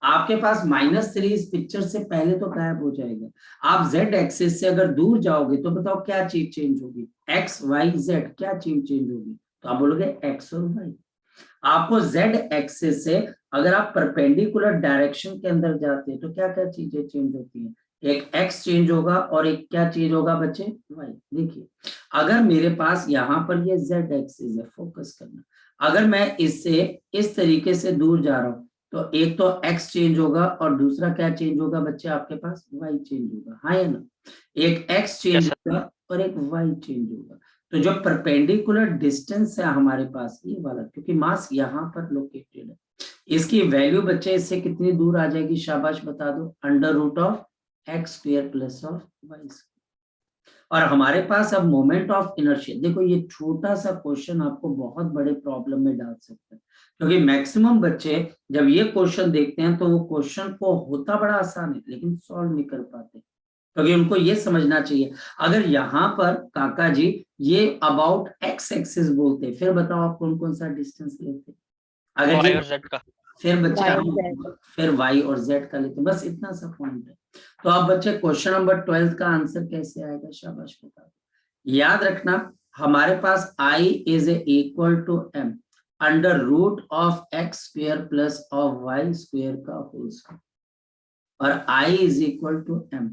आपके पास -3 इस पिक्चर से पहले तो गायब हो जाएगा। आप z एक्सिस से अगर दूर जाओगे तो बताओ क्या चीज चेंज होगी? x, y, z, क्या चीज चेंज होगी? तो आप बोलोगे x और y। आपको z एक्सिस से अगर आप परपेंडिकुलर डायरेक्शन के अंदर जाते हैं तो क्या क्या चीजें चेंज होती हैं? एक x चेंज होगा और एक क्या चेंज होगा बच्चे? y। देखिए अगर मेरे पास यहाँ पर ये z एक्सिस है, फोकस करना, अगर मैं इससे इस तरीके से दूर जा रहा हूँ तो एक तो x चेंज होगा और दूसरा क्या चेंज होगा बच्चे? आपके पास y चेंज होगा, हाँ या ना? एक x चेंज होगा और एक y चेंज होगा। तो जो परपेंडिकुलर डिस्टेंस है हमारे पास ये वाला, क्योंकि मास यहाँ पर लोकेटेड है, इसकी वैल्यू बच्चे इससे कितनी दूर आ जाएगी? शाबाश बता दो, √(x² + (y²)। और हमारे पास अब मोमेंट ऑफ इनर्शिया, देखो ये छोटा सा क्वेश्चन आपको बहुत बड़े प्रॉब्लम में डाल सकता है, क्योंकि मैक्सिमम बच्चे जब ये क्वेश्चन देखते हैं तो वो क्वेश्चन को होता बड़ा आसान है लेकिन सॉल्व नहीं कर पाते, क्योंकि उनको ये समझना चाहिए अगर यहाँ पर काका जी ये अबाउट x एक्सिस बोलते, फिर बताओ आप कौन कौन सा डिस्टेंस लेते? अगर Y ये और Z का। फिर बच्चे Y हम Z। फिर y और z का लेते, बस इतना सा पॉइंट है। तो अब बच्चे क्वेश्चन नंबर 12 का आंसर कैसे आएगा? शाबाश बता दो। याद रखना हमारे पास I is equal to m √(x² + (y² का होल स्क्वायर) और I is equal to m।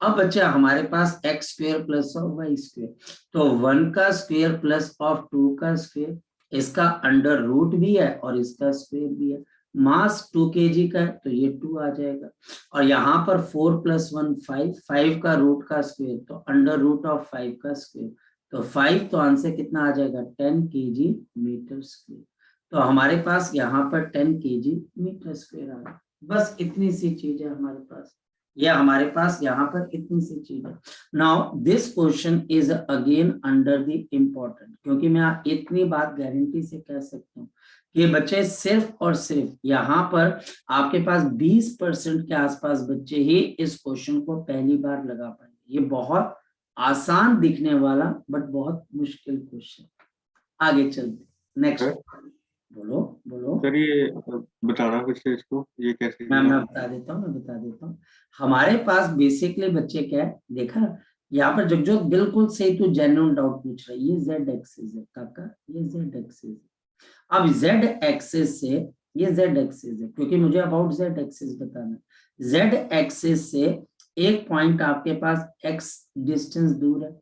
अब बच्चा हमारे पास x² + (y²), तो 1 का स्क्वायर प्लस ऑफ 2 का स्क्वायर, इसका अंडर रूट भी है और इसका स्क्वायर भी है। मास 2 kg का है तो ये 2 आ जाएगा, और यहाँ पर 4 + 1 5, 5 का रूट का स्क्वायर तो अंडर रूट ऑफ 5 का स्क्वायर, तो 5, तो आंसर कितना आ जाएगा? 10 kg मीटर स्क्वायर। तो हमारे पास यहाँ पर 10 kg मीटर स्क्वायर आ गया। बस इतनी सी चीज है हमारे पास, या हमारे पास यहाँ पर इतनी सी चीज है। Now this question is again under the important, क्योंकि मैं इतनी बात गारंटी से कह सकता हूँ कि बच्चे सिर्फ और सिर्फ यहाँ पर आपके पास 20% के आसपास बच्चे ही इस क्वेश्चन को पहली बार लगा पाएंगे। ये बहुत आसान दिखने वाला बट बहुत मुश्किल क्वेश्चन। आगे चलते नेक्स्ट। बोलो बोलो। सर ये बताना फिर से इसको, ये कैसे मैं किया? बता देता हूँ, मैं बता देता हूँ। हमारे पास बेसिकली बच्चे क्या है, देखा यहाँ पर जगजोत बिल्कुल सही, तू जेन्युइन डाउट पूछ रहा है। ये जेड एक्सिस है काका, ये जेड एक्सिस है। अब जेड एक्सिस से, ये जेड एक्सिस है क्योंकि मुझे अबाउट जेड एक्सिस बताना है। जेड एक्सिस से एक पॉइंट आपके पास एक्स डिस्टेंस दूर है,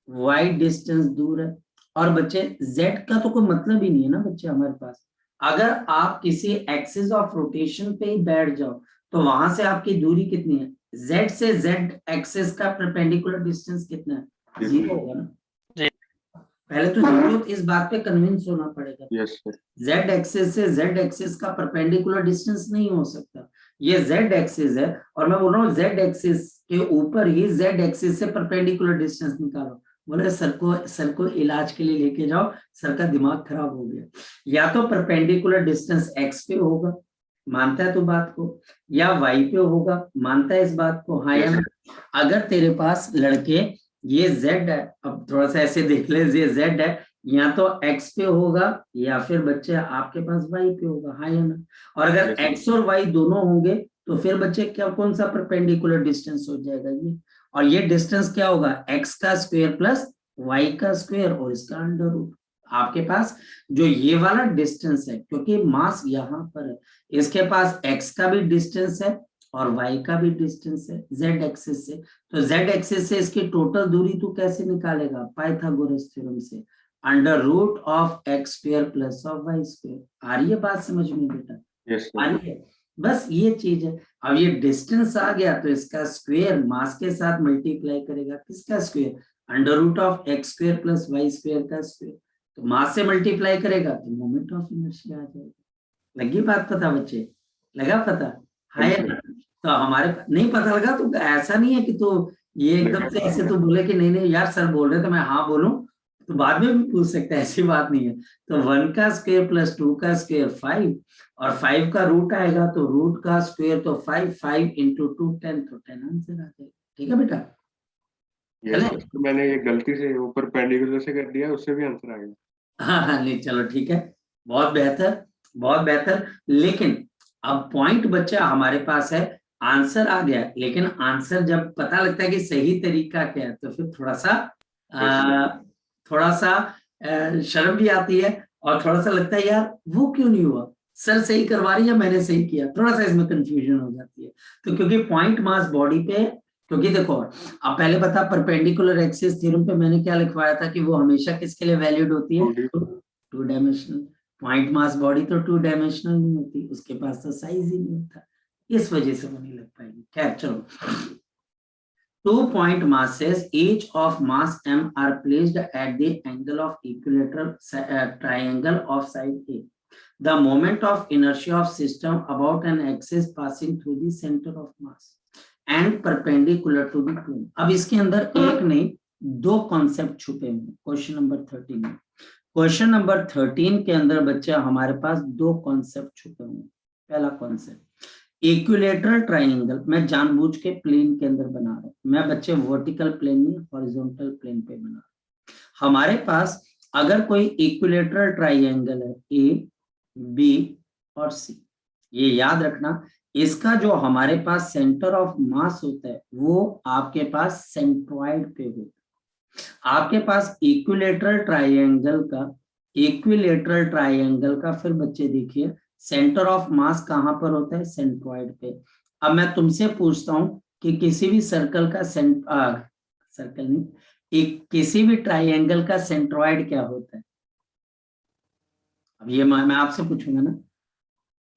वाई डिस्टेंस दूर है, और बच्चे z का तो कोई मतलब ही नहीं है ना बच्चे हमारे पास। अगर आप किसी एक्सिस ऑफ रोटेशन पे ही बैठ जाओ तो वहां से आपकी दूरी कितनी है, z से z एक्सिस का परपेंडिकुलर डिस्टेंस कितना है, Yes, 0 होगा ना। जी। पहले तो जरूरत इस बात पे कन्विंस होना पड़ेगा, यस सर। z एक्सिस से z एक्सिस का परपेंडिकुलर डिस्टेंस नहीं हो सकता। ये z एक्सिस है और मैं बोल रहा हूँ z एक्सिस के ऊपर ही z एक्सिस से परपेंडिकुलर डिस्टेंस निकालो। बोले सर को इलाज के लिए लेके जाओ, सर का दिमाग खराब हो गया। या तो परपेंडिकुलर डिस्टेंस x पे होगा, मानता है तू बात को, या y पे होगा, मानता है इस बात को, हाँ या ना। अगर तेरे पास लड़के ये z है, अब थोड़ा सा ऐसे देख ले, ये z है, या तो x पे होगा या फिर बच्चे आपके पास y पे होगा, हाँ या ना। और अगर Yes, x और y दोनों होंगे तो फिर बच्चे क्या, कौन सा परपेंडिकुलर डिस्टेंस हो जाएगा ये, और ये डिस्टेंस क्या होगा, x का स्क्वायर प्लस y का स्क्वायर और इसका अंडर रूट। आपके पास जो ये वाला डिस्टेंस है, क्योंकि मास यहाँ पर है, इसके पास x का भी डिस्टेंस है और y का भी डिस्टेंस है z एक्सिस से। तो z एक्सिस से इसकी टोटल दूरी तू कैसे निकालेगा, पाइथागोरस थ्योरम से, under root of x square plus of y square. आ रही है बात समझ में बेटा, yes आ sir. रही है। बस ये चीज है। अब ये डिस्टेंस आ गया तो इसका स्क्वायर मास के साथ मल्टीप्लाई करेगा, किसका square, under root of x square plus y square का स्क्वायर। तो मास से मल्टीप्लाई करेगा तो मोमेंट ऑफ इनर्शिया आ जाएगा। लगी बात पता बच्चे, लगा पता, है हाँ, ना? तो हमारे नहीं पता लगा तो ऐसा नहीं है कि तो ये एकदम से ऐसे तो बोले कि नहीं नहीं यार सर बोल रहे तो मैं हाँ बोलूं, तो बाद में भी पूछ सकता है, ऐसी बात नहीं है। तो 1 का स्क्वायर प्लस 2 का स्क्वायर 5, और 5 का रूट आएगा तो रूट का स्क्वायर तो 5, 5 इंटू 2 10, तो 10 आंसर आ जाएगा। ठीक है बेटा, yes चले। sir. तो मैंने ये गलती से ऊपर परपेंडिकुलर से कर दिया, उससे भी आंसर आ गया। हाँ हाँ नहीं चलो ठीक है, बहुत बेहतर, बहुत बेहतर। लेकिन अब पॉइंट बच्चा हमारे पास है, आंसर आ गया, लेकिन आंसर जब पता लगता है कि सही तरीका क्या है तो फिर थोड़ा सा थोड़ा सा शर्म भी आती है, और थोड़ा सा लगता है यार वो क्यों नहीं हुआ, सर सही करवा रही है मैंने सही किया, थोड़ा सा इसमें कंफ्यूजन हो जाती है। तो क्योंकि पॉइंट मास बॉडी पे, क्योंकि देखो अब पहले बता परपेंडिकुलर एक्सिस थ्योरम पे मैंने क्या लिखवाया था कि वो हमेशा किसके लिए वैलिड होती है, 2D. Two dimensional. Point mass body तो टू डायमेंशनल नहीं होती, उसके पास तो साइज ही नहीं होता, इस वजह से वो नहीं लग पाएगी। खैर चलो, 2 point masses each of mass m are placed at the angle of equilateral triangle of side A. The moment of inertia of system about an axis passing through the center of mass and perpendicular to the plane. अब इसके अंदर एक नहीं 2 concept छुपे हुए। Question number 13 में, question number 13 के अंदर बच्चे हमारे पास 2 कॉन्सेप्ट छुपे हुए। पहला कॉन्सेप्ट इक्विलेटरल ट्राइंगल, मैं जानबूझ के प्लेन के अंदर बना रहा हूँ, मैं बच्चे वर्टिकल प्लेन में हॉरिजॉन्टल प्लेन पे बना रहा हूँ। हमारे पास अगर कोई इक्विलेटरल ट्राइंगल है ए बी और सी, ये याद रखना, इसका जो हमारे पास सेंटर ऑफ मास होता है वो आपके पास सेंट्रॉइड पे होता है। आपके पास इक्विलेटरल ट्राइंगल का फिर बच्चे देखिए सेंटर ऑफ मास कहां पर होता है, सेंट्रॉइड पे। अब मैं तुमसे पूछता हूं कि किसी भी सर्कल का सर्कल नहीं, एक किसी भी ट्राइंगल का सेंट्रॉइड क्या होता है। अब ये मैं आपसे पूछूंगा ना,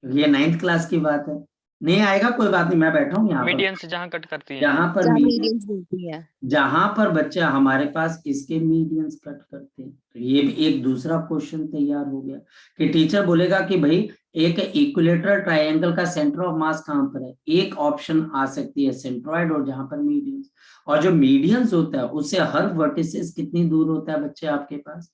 ये 9th क्लास की बात है, नहीं आएगा कोई बात नहीं, मैं बैठा हूँ यहाँ पर, मीडियन से जहाँ कट करती है, जहां पर मीडियंस बोलती है, जहां पर बच्चा हमारे पास इसके मीडियंस कट करते हैं। तो ये भी एक दूसरा क्वेश्चन तैयार हो गया कि टीचर बोलेगा कि भाई एक इक्विलेटरल ट्रायंगल का सेंटर ऑफ मास कहां पर है, एक ऑप्शन आ सकती है सेंट्रॉइड और जहां पर मीडियंस, और जो मीडियंस होता है उससे हर वर्टिसेस कितनी दूर होता है बच्चे आपके पास।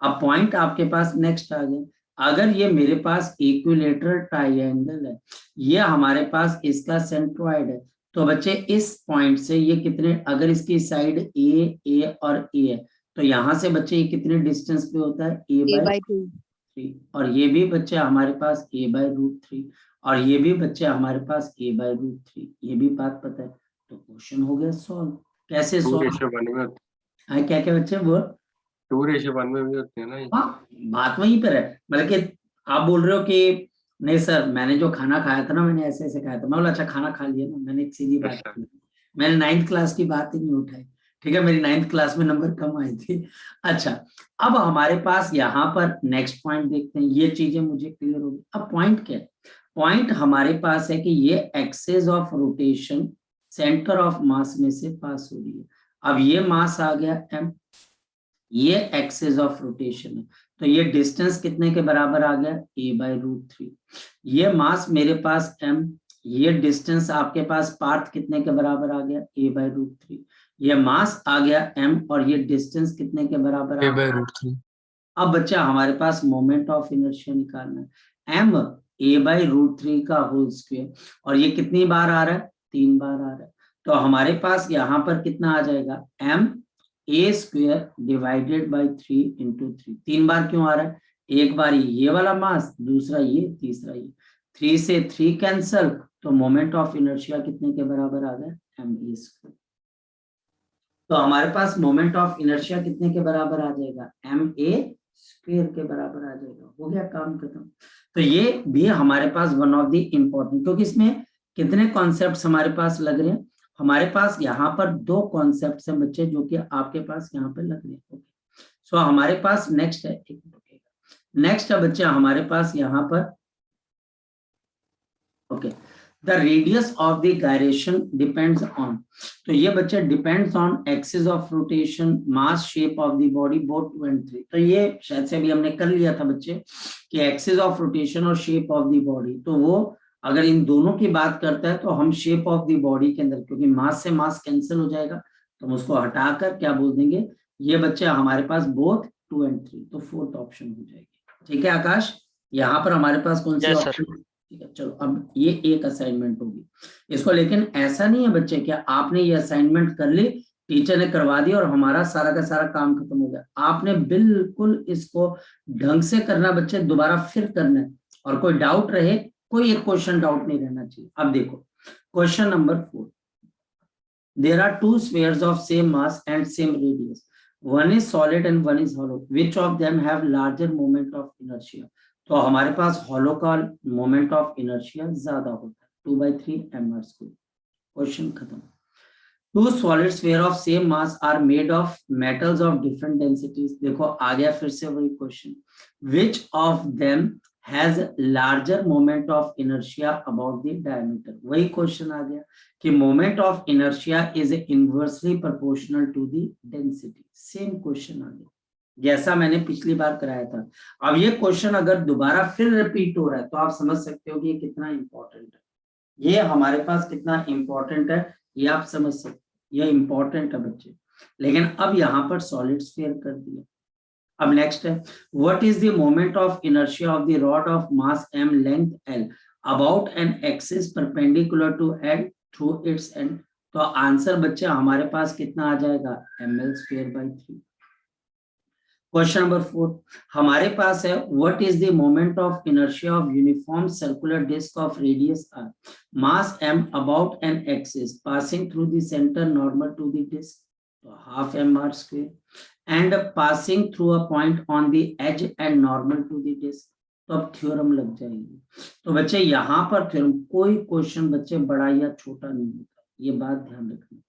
अब पॉइंट आपके पास नेक्स्ट आ गया, अगर ये मेरे पास इक्विलेटरल ट्रायंगल है, ये हमारे पास इसका सेंट्रॉइड है, तो बच्चे इस पॉइंट से ये कितने, अगर इसकी साइड ए और ए है तो यहां से बच्चे ये कितने डिस्टेंस पे होता है, a by 2, और ये भी बच्चे हमारे पास a/√3 और ये भी बच्चे हमारे पास a/√3, ये भी बात पता है। तो क्वेश्चन हो गया सॉल्व। कैसे 2 सॉल्व? रेशियो 1 में होते हाँ, क्या क्या बच्चे बोल? 2 रेशियो 1 में भी होते हैं ना ये? हाँ, बात वहीं पर है। मतलब कि आप बोल रहे हो कि नहीं सर, मैंने जो खाना खाया था ना, मैंने ऐसे ऐसे खाया था। मैं बोला अच्छा, खाना खा लिया ना, मैंने एक सीधी बात अच्छा। की। मैंने 9th क्लास की बात ही नहीं उठाई, ठीक है, मेरी 9th क्लास में नंबर कम आए थे। अच्छा, अब हमारे पास यहाँ पर नेक्स्ट पॉइंट देखते हैं। ये चीजें मुझे क्लियर होगी। अब पॉइंट क्या है? पॉइंट हमारे पास है कि ये axis of rotation centre of mass में से पास हो रही है। अब ये मास आ गया m, ये एक्सेस ऑफ रोटेशन है, तो ये डिस्टेंस कितने के बराबर आ गया? a/√3। ये मास मेरे पास m, ये डिस्टेंस आपके पास पार्थ कितने के बराबर आ गया? a/√3। ये मास आ गया m और ये डिस्टेंस कितने के बराबर आ गया? a/√3 अब बच्चा हमारे पास मोमेंट ऑफ इनर्शिया निकालना है। m a/√3 का होल स्क्वायर, और ये कितनी बार आ रहा है? 3 बार आ रहा है। तो हमारे पास यहाँ पर कितना आ जाएगा? m a² divided by 3 into 3। 3 बार क्यों आ रहा है? एक बार ये वाला मास, दूसरा ये, तीसरा ये। 3 से 3 कैंसल, तो मोमेंट ऑफ इनर्शिया कितने के बराबर आ गया? ma²। तो हमारे पास मोमेंट ऑफ इनर्शिया कितने के बराबर आ जाएगा? ma² के बराबर आ जाएगा। हो गया काम खत्म। तो ये भी हमारे पास वन ऑफ द इम्पोर्टेंट, क्योंकि इसमें कितने कॉन्सेप्ट्स हमारे पास लग रहे हैं? हमारे पास यहाँ पर 2 कॉन्सेप्ट्स हैं बच्चे, जो कि आपके पास यहाँ पर लग रहे हैं। ओके, सो हमारे पास नेक्स्ट है, एक मिनट, नेक्स्ट है बच्चे हमारे पास यहाँ पर, okay, the radius of the gyration depends on. तो ये बच्चे depends on axis of rotation, mass, shape of the body, both 2 and 3। तो ये शायद से अभी हमने कर लिया था बच्चे कि एक्सिस ऑफ रोटेशन और शेप ऑफ द बॉडी, तो वो अगर इन दोनों की बात करता है तो हम शेप ऑफ द बॉडी के अंदर, क्योंकि मास से मास कैंसिल हो जाएगा, तो हम उसको हटाकर क्या बोल देंगे? ये बच्चे हमारे पास बोथ 2 and 3, तो 4th ऑप्शन हो जाएगी। ठीक है आकाश, यहाँ पर हमारे पास कौन सी Yes, sir. ऑप्शन? ठीक है, चलो अब ये एक असाइनमेंट होगी इसको, लेकिन ऐसा नहीं है बच्चे क्या आपने ये असाइनमेंट कर ली, टीचर ने करवा दी और हमारा सारा का सारा काम खत्म हो गया। आपने बिल्कुल इसको ढंग से करना बच्चे, दोबारा फिर करना है, और कोई डाउट रहे, कोई एक क्वेश्चन डाउट नहीं रहना चाहिए। अब देखो question number 4, there are 2 spheres of same mass and same radius, one is solid and one is hollow, which of them have larger moment of inertia? तो हमारे पास हॉलो का मोमेंट ऑफ इनर्शिया ज्यादा होता है, 2/3 mr²। क्वेश्चन खत्म। 2 solid sphere of same mass are made of metals of different densities। देखो आ गया फिर से वही question, which of them has larger moment of inertia about the diameter। वही क्वेश्चन आ गया कि moment of inertia is inversely proportional to the density। Same question आ गया जैसा मैंने पिछली बार कराया था। अब ये क्वेश्चन अगर दोबारा फिर रिपीट हो रहा है तो आप समझ सकते हो कि ये कितना इंपॉर्टेंट है, ये हमारे पास कितना इंपॉर्टेंट है, ये आप समझ सकते, ये इंपॉर्टेंट है बच्चे। लेकिन अब यहाँ पर सॉलिड स्फीयर कर दिया। अब नेक्स्ट है, what is the moment of inertia of the rod of mass m, length l, about an axis perpendicular to l through its end. तो आंसर बच्चे हमारे पास कितना आ जाएगा? ml²/3। क्वेश्चन नंबर 4 हमारे पास है, what is the moment of inertia of uniform circular disc of radius r, mass m, about an axis passing through the centre normal to the disc, तो half mr², and passing through a point on the edge and normal to the disc. तो अब theorem लग जाएगी। तो बच्चे यहाँ पर theorem, कोई क्वेश्चन बच्चे बड़ा या छोटा नहीं होता, ये बात ध्यान रखना।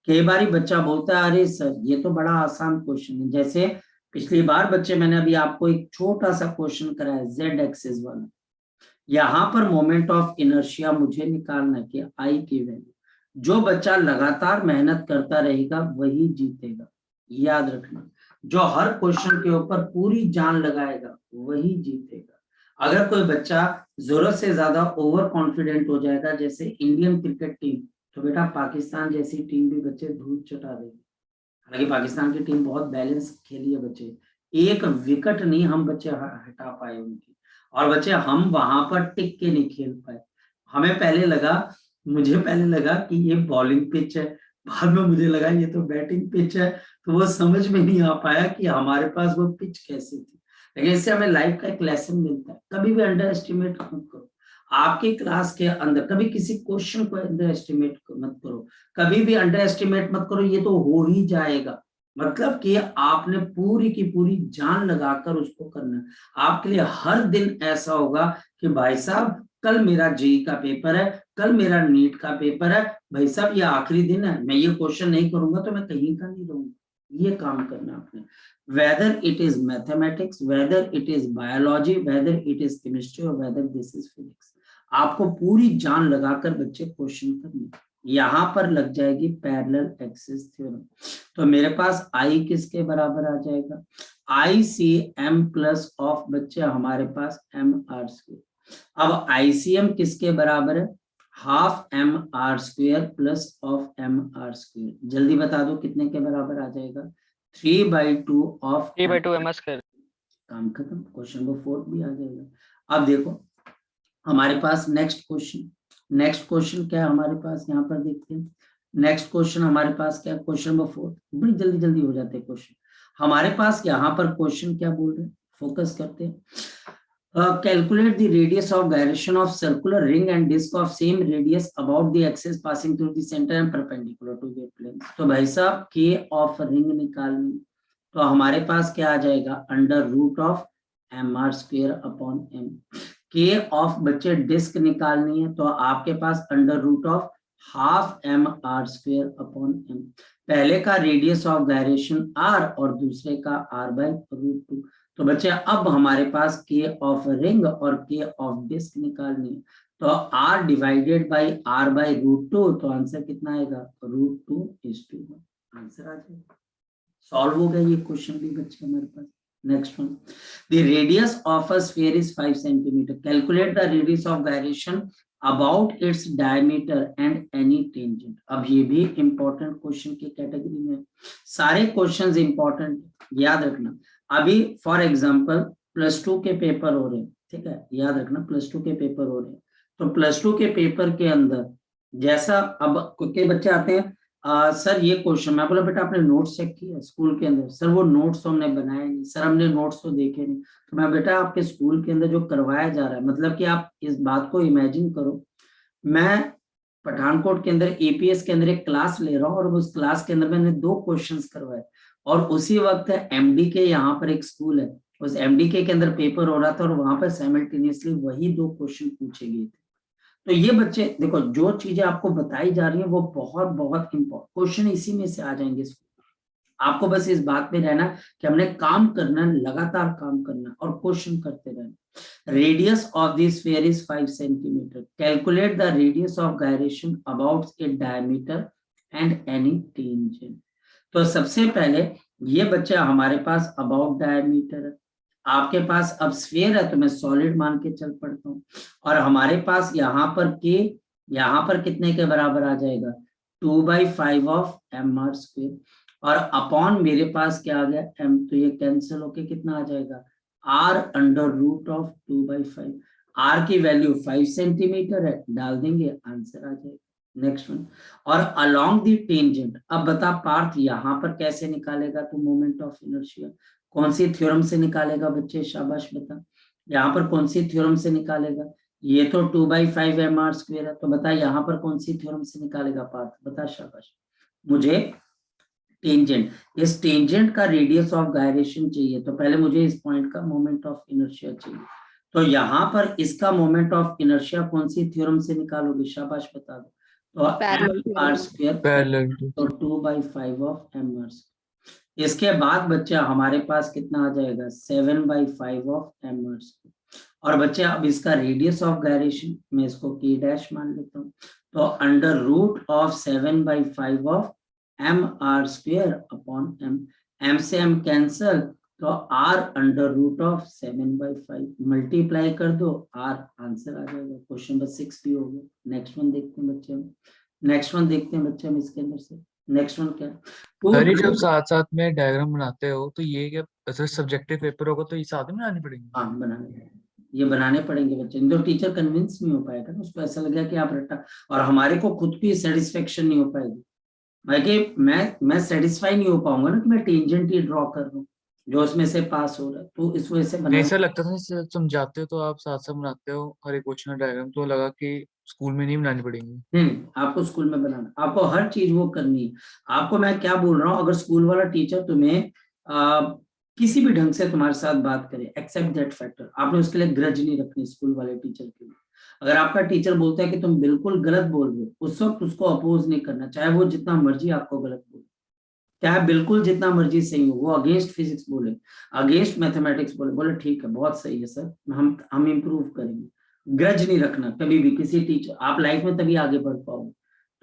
कई बार बच्चा बोलता है अरे सर ये तो बड़ा आसान क्वेश्चन है, जैसे पिछली बार बच्चे मैंने अभी आपको एक छोटा सा क्वेश्चन कराया जेड एक्सिस वाला, यहाँ पर मोमेंट ऑफ इनर्शिया मुझे निकालना है कि आई की वैल्यू। जो बच्चा लगातार मेहनत करता रहेगा वही जीतेगा, याद रखना। जो हर क्वेश्चन के ऊपर पूरी जान लगाएगा वही जीतेगा। अगर कोई बच्चा जरूरत से ज्यादा ओवर कॉन्फिडेंट हो जाएगा, जैसे इंडियन क्रिकेट टीम, तो बेटा पाकिस्तान जैसी टीम भी बच्चे धूल चटा देगी। हालांकि पाकिस्तान की टीम बहुत बैलेंस खेली है बच्चे, एक विकेट नहीं हम बच्चे हटा पाए उनकी, और बच्चे हम वहां पर टिक के नहीं खेल पाए। हमें पहले लगा, मुझे पहले लगा कि ये बॉलिंग पिच है, बाद में मुझे लगा ये तो बैटिंग पिच है, तो वो समझ में नहीं आ पाया कि हमारे पास वो पिच कैसी थी। लेकिन इससे हमें लाइफ का एक लेसन मिलता है। कभी भी अंडर एस्टिमेट मत करो आपकी क्लास के अंदर, कभी किसी क्वेश्चन को अंडर एस्टिमेट मत करो, कभी भी अंडर एस्टिमेट मत करो, ये तो हो ही जाएगा। मतलब कि आपने पूरी की पूरी जान लगाकर उसको करना है। आपके लिए हर दिन ऐसा होगा कि भाई साहब कल मेरा जेई का पेपर है, कल मेरा नीट का पेपर है, भाई साहब ये आखिरी दिन है, मैं ये क्वेश्चन नहीं करूंगा तो मैं कहीं का नहीं रहूंगा। ये काम करना आपने, whether it is mathematics, whether it is biology, whether it is chemistry और वेदर दिस इज फिजिक्स, आपको पूरी जान लगाकर बच्चे क्वेश्चन करने। यहां पर लग जाएगी पैरेलल एक्सिस थ्योरम। तो मेरे पास आई किसके बराबर आ जाएगा, I C M plus of बच्चे हमारे पास एम आर स्क्वायर। अब आईसीएम किसके बराबर है, half M R square plus of M R square. जल्दी बता दो कितने के बराबर आ जाएगा, 3/2 ऑफ 3/2 ms स्क्वायर। काम खत्म, क्वेश्चन नंबर 4 भी आ जाएगा। अब देखो हमारे पास नेक्स्ट क्वेश्चन क्या है हमारे पास, यहाँ पर देखते हैं नेक्स्ट क्वेश्चन हमारे पास क्या है, क्वेश्चन नंबर 4। बड़ी जल्दी जल्दी हो जाते हैं क्वेश्चन हमारे पास। यहाँ पर क्वेश्चन क्या बोल रहे हैं, फोकस करते हैं। Calculate the radius of gyration of circular ring and disc of same radius about the axis passing through the center and perpendicular to the plane। तो भाई साहब k of ring निकालनी, तो हमारे पास क्या आ जाएगा, under root of M R square upon m. k of बच्चे डिस्क निकालनी है, तो आपके पास under root of half M R square upon m. पहले का रेडियस ऑफ गायरेशन r और दूसरे का r/√2। तो बच्चे अब हमारे पास के ऑफ रिंग और के ऑफ डिस्क निकालनी है, तो r डिवाइडेड बाई r/√2, तो आंसर कितना आएगा, √2:1। आंसर आ जाएगा, सॉल्व हो गया ये क्वेश्चन भी बच्चे हमारे पास। Next one, the radius of a sphere is 5 centimetre, calculate the radius of gyration about its diameter and any tangent. अब ये भी इंपॉर्टेंट क्वेश्चन की कैटेगरी में, सारे क्वेश्चंस इंपॉर्टेंट, याद रखना। अभी फॉर एग्जांपल +2 के पेपर हो रहे हैं, ठीक है, याद रखना +2 के पेपर हो रहे हैं। तो +2 के पेपर के अंदर जैसा अब के बच्चे आते हैं, सर ये क्वेश्चन, मैं बोला बेटा आपने नोट्स चेक किया स्कूल के अंदर, सर वो नोट्स तो हमने बनाए नहीं, सर हमने नोट्स तो देखे नहीं। तो मैं बेटा आपके स्कूल के अंदर जो करवाया जा रहा है, मतलब कि आप इस बात को इमेजिन करो, मैं पठानकोट के अंदर एपीएस के अंदर एक क्लास ले रहा हूँ और उस क्लास के अंदर मैंने 2 क्वेश्चंस करवाए, और उसी वक्त एमडी के यहाँ पर एक स्कूल है, उस एमडी के अंदर पेपर हो रहा था और वहां पर साइमल्टेनियसली वही 2 क्वेश्चन पूछे गए थे। तो ये बच्चे देखो, जो चीजें आपको बताई जा रही है वो बहुत बहुत इंपॉर्टेंट क्वेश्चन इसी में से आ जाएंगे। आपको बस इस बात में रहना कि हमने काम करना, लगातार काम करना और क्वेश्चन करते रहना। Radius of this sphere is 5 centimetre, calculate the radius of gyration about its diameter and any tangent. तो सबसे पहले ये बच्चा हमारे पास अबाउट डायमीटर है, आपके पास अब स्फीयर है तो मैं सॉलिड मान के चल पड़ता हूँ, और हमारे पास यहाँ पर के, यहाँ पर कितने के बराबर आ जाएगा, 2/5 ऑफ एम आर स्क्वेयर, और अपॉन मेरे पास क्या आ गया m, तो ये कैंसिल होके कितना आ जाएगा, r under root of 2/5। r की वैल्यू 5 सेंटीमीटर है, डाल देंगे आंसर आ जाएगा। नेक्स्ट वन, और अलोंग द टेंजेंट। अब बता पार्थ यहाँ पर कैसे निकालेगा तो मोमेंट ऑफ इनर्शिया, कौन सी थ्योरम से निकालेगा बच्चे, शाबाश बता, यहाँ पर कौन सी थ्योरम से निकालेगा, ये तो 2/5 एम आर स्क्वेयर है, तो बता यहाँ पर कौन सी थ्योरम से निकालेगा पार्थ, बता शाबाश। मुझे टेंजेंट, इस टेंजेंट का रेडियस ऑफ गायरेशन चाहिए, तो पहले मुझे इस पॉइंट का मोमेंट ऑफ इनर्शिया चाहिए, तो यहाँ पर इसका मोमेंट ऑफ इनर्शिया कौन सी थ्योरम से निकालोगे, शाबाश बता दो, तो एम आर स्क्वेयर, तो 2/5 ऑफ एम आर स्क्वेयर। इसके बाद बच्चा हमारे पास कितना आ जाएगा, 7/5 ऑफ एम आर स्क्वेयर, और बच्चे अब इसका रेडियस ऑफ गायरेशन मैं इसको k डैश मान लेता हूँ, तो under root of 7/5 of M R square upon m से m कैंसल, तो r under root of 7/5 multiply कर दो, r आंसर आ जाएगा। क्वेश्चन नंबर 6 भी हो गया। नेक्स्ट वन देखते हैं बच्चे हम, नेक्स्ट वन देखते हैं बच्चे हम इसके अंदर से। नेक्स्ट वन क्या है, अरे जब साथ साथ में डायग्राम बनाते हो तो ये क्या, अगर सब्जेक्टिव पेपर होगा तो ये साथ में बनानी पड़ेगी। हाँ बनाने, ये बनाने पड़ेंगे बच्चे, तो टीचर कन्विंस नहीं हो पाएगा ना, उसको ऐसा लगेगा कि आप रट्टा, और हमारे को खुद की सेटिस्फेक्शन नहीं हो पाएगी, मैं सेटिस्फाई नहीं हो पाऊंगा ना कि मैं टेंजेंट ही ड्रॉ कर रहा हूँ। जो उसमें से पास हो रहा है, तो इस वजह से नहीं बना। सर, लगता था सर समझाते हो तो आप साथ साथ बनाते हो हर एक क्वेश्चन डायग्राम, तो लगा कि स्कूल में नहीं बनानी पड़ेंगी। आपको स्कूल में बनाना, आपको हर चीज वो करनी है। आपको मैं क्या बोल रहा हूँ, अगर स्कूल वाला टीचर तुम्हें किसी भी ढंग से तुम्हारे साथ बात करे, एक्सेप्ट दैट फैक्टर, आपने उसके लिए ग्रज नहीं रखनी स्कूल वाले टीचर के लिए। अगर आपका टीचर बोलता है कि तुम बिल्कुल गलत बोल रहे हो, उस वक्त उसको अपोज नहीं करना, चाहे वो जितना मर्जी आपको गलत बोले, चाहे बिल्कुल जितना मर्जी सही हो, वो अगेंस्ट फिजिक्स बोले, अगेंस्ट मैथमेटिक्स बोले, बोले ठीक है बहुत सही है सर, हम इम्प्रूव करेंगे। ग्रज नहीं रखना कभी भी किसी टीचर, आप लाइफ में तभी आगे बढ़ पाओगे।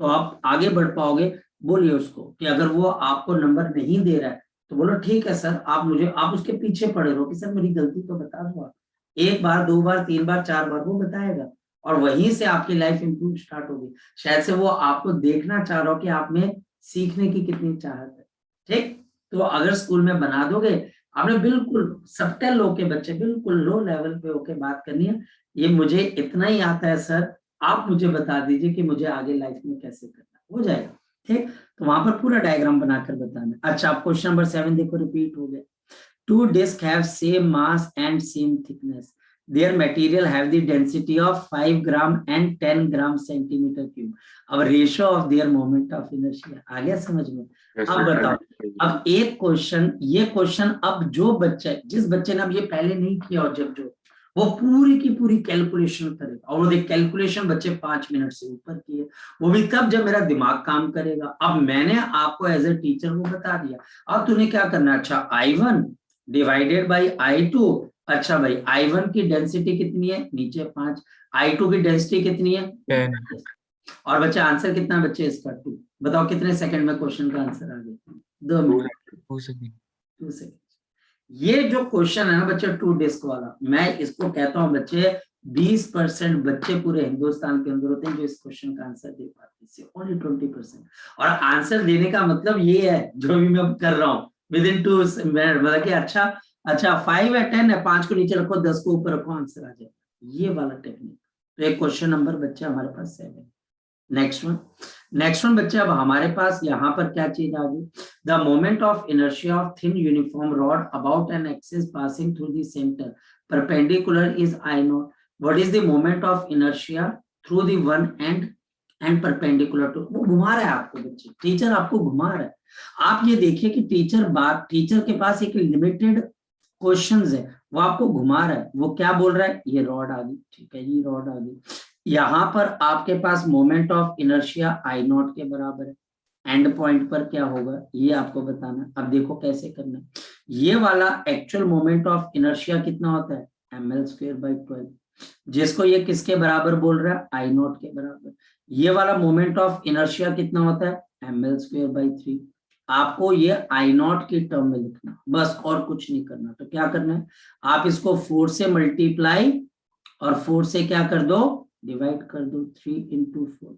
तो आप आगे बढ़ पाओगे, बोलिए उसको कि अगर वो आपको नंबर नहीं दे रहा है तो बोलो ठीक है सर, आप उसके पीछे पड़े रहो कि सर मेरी गलती तो बता दो आप। एक बार, दो बार, तीन बार, चार बार वो बताएगा, और वहीं से आपकी लाइफ इंप्रूव स्टार्ट होगी। शायद से वो आपको देखना चाह रहा हो कि आप में सीखने की कितनी चाहत है। ठीक, तो अगर स्कूल में बना दोगे, आपने बिल्कुल सबटल होके, बच्चे बिल्कुल लो लेवल पे होके बात करनी है, ये मुझे इतना ही आता है सर, आप मुझे बता दीजिए कि मुझे आगे लाइफ में कैसे करना, हो जाएगा। ठीक, तो वहां पर पूरा डायग्राम बनाकर बताना। अच्छा, आप क्वेश्चन नंबर 7 देखो, रिपीट हो गया। Two discs have same mass and same thickness. Their material have the density of 5 gram and 10 gram centimeter cube. अब ratio of their moment of inertia आ गया समझ में। Yes, अब sir. बताओ, अब एक क्वेश्चन, ये क्वेश्चन अब जो बच्चा, जिस बच्चे ने अब ये पहले नहीं किया और जब जो, वो पूरी की पूरी कैलकुलेशन करेगा, और वो देख कैलकुलेशन बच्चे 5 मिनट से ऊपर की है, वो भी तब जब मेरा दिमाग काम करेगा। अब मैंने आपको एज ए टीचर वो बता दिया, अब तूने क्या करना है, अच्छा I1 डिवाइडेड बाई I2। अच्छा भाई, I1 की डेंसिटी कितनी है, नीचे 5, I2 की डेंसिटी कितनी है 10। और बच्चा आंसर कितना है बच्चे इसका 2। बताओ कितने सेकंड में क्वेश्चन का आंसर आ गया, 2 मिनट, हो सके 2 सेकंड। ये जो क्वेश्चन है ना बच्चे 2 डिस्क वाला, मैं इसको कहता हूँ बच्चे 20% बच्चे पूरे हिंदुस्तान के अंदर होते हैं जो इस क्वेश्चन का आंसर दे पाते हैं, ओनली 20%। और आंसर देने का मतलब ये है जो भी मैं कर रहा हूँ, विद इन 2 मिनट, मतलब कि अच्छा 5 है 10 है, 5 को नीचे रखो, 10 को ऊपर रखो, आंसर आ जाएगा, ये वाला टेक्निक। तो एक क्वेश्चन नंबर बच्चे हमारे पास 7। नेक्स्ट वन बच्चे, अब हमारे पास यहाँ पर क्या चीज आ गई, the moment of inertia of thin uniform rod about an axis passing through the centre perpendicular is I0। What is the moment of inertia through the one end perpendicular to, वो घुमा रहा है आपको बच्चे, टीचर आपको घुमा रहा है। आप ये देखिए कि टीचर के पास एक लिमिटेड क्वेश्चंस है, वो आपको घुमा रहा है, वो क्या बोल रहा है, ये रॉड आ गई, ठीक है, ये रॉड आ गई, यहाँ पर आपके पास मोमेंट ऑफ इनर्शिया I0 के बराबर है, एंड पॉइंट पर क्या होगा ये आपको बताना है। अब देखो कैसे करना है, ये वाला एक्चुअल मोमेंट ऑफ इनर्शिया कितना होता है, ml²/12, जिसको ये किसके बराबर बोल रहा है, I0 के बराबर। ये वाला मोमेंट ऑफ इनर्शिया कितना होता है, ml²/3। आपको ये I0 की टर्म में लिखना, बस और कुछ नहीं करना। तो क्या करना है, आप इसको 4 से मल्टीप्लाई और 4 से क्या कर दो, डिवाइड कर दो, 3 × 4।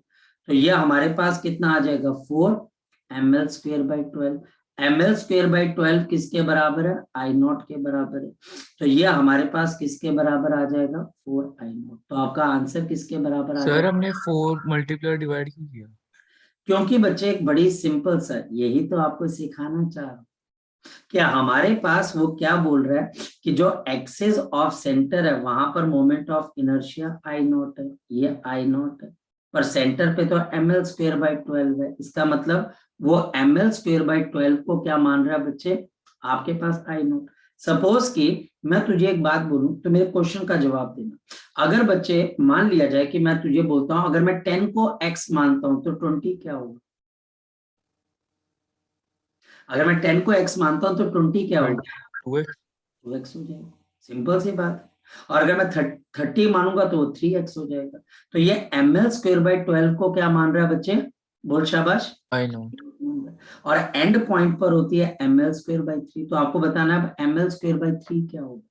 तो ये हमारे पास कितना आ जाएगा, 4 ml²/12। ml²/12 किसके बराबर है, I0 के बराबर है। तो ये हमारे पास किसके बराबर आ जाएगा, 4I0। तो आपका आंसर किसके बराबर आ सर, जाएगा, हमने 4 मल्टीप्लाई डिवाइड क्यों किया? क्योंकि बच्चे एक बड़ी सिंपल सा, यही तो आपको सिखाना चाह रहा हूं कि हमारे पास वो क्या बोल रहा है कि जो एक्सिस ऑफ सेंटर है वहां पर मोमेंट ऑफ इनर्शिया I0 है, ये I0 है, पर सेंटर पे तो ml²/12 है। इसका मतलब वो ml²/12 को क्या मान रहा है बच्चे, आपके पास I0। सपोज कि मैं तुझे एक बात बोलूं तो मेरे क्वेश्चन का जवाब देना। अगर बच्चे मान लिया जाए कि मैं तुझे बोलता हूं अगर मैं 10 को x मानता हूं तो 20 क्या होगा, अगर मैं 10 को x मानता हूं तो 20 क्या होगा, 2x हो जाएगा, सिंपल सी बात। और अगर मैं 30 मानूंगा तो 3x हो जाएगा। तो ये ml²/12 को क्या मान रहा है बच्चे, बोल शाबाश, I0। और एंड पॉइंट पर होती है ml²/3। तो आपको बताना है ml²/3 क्या होगा।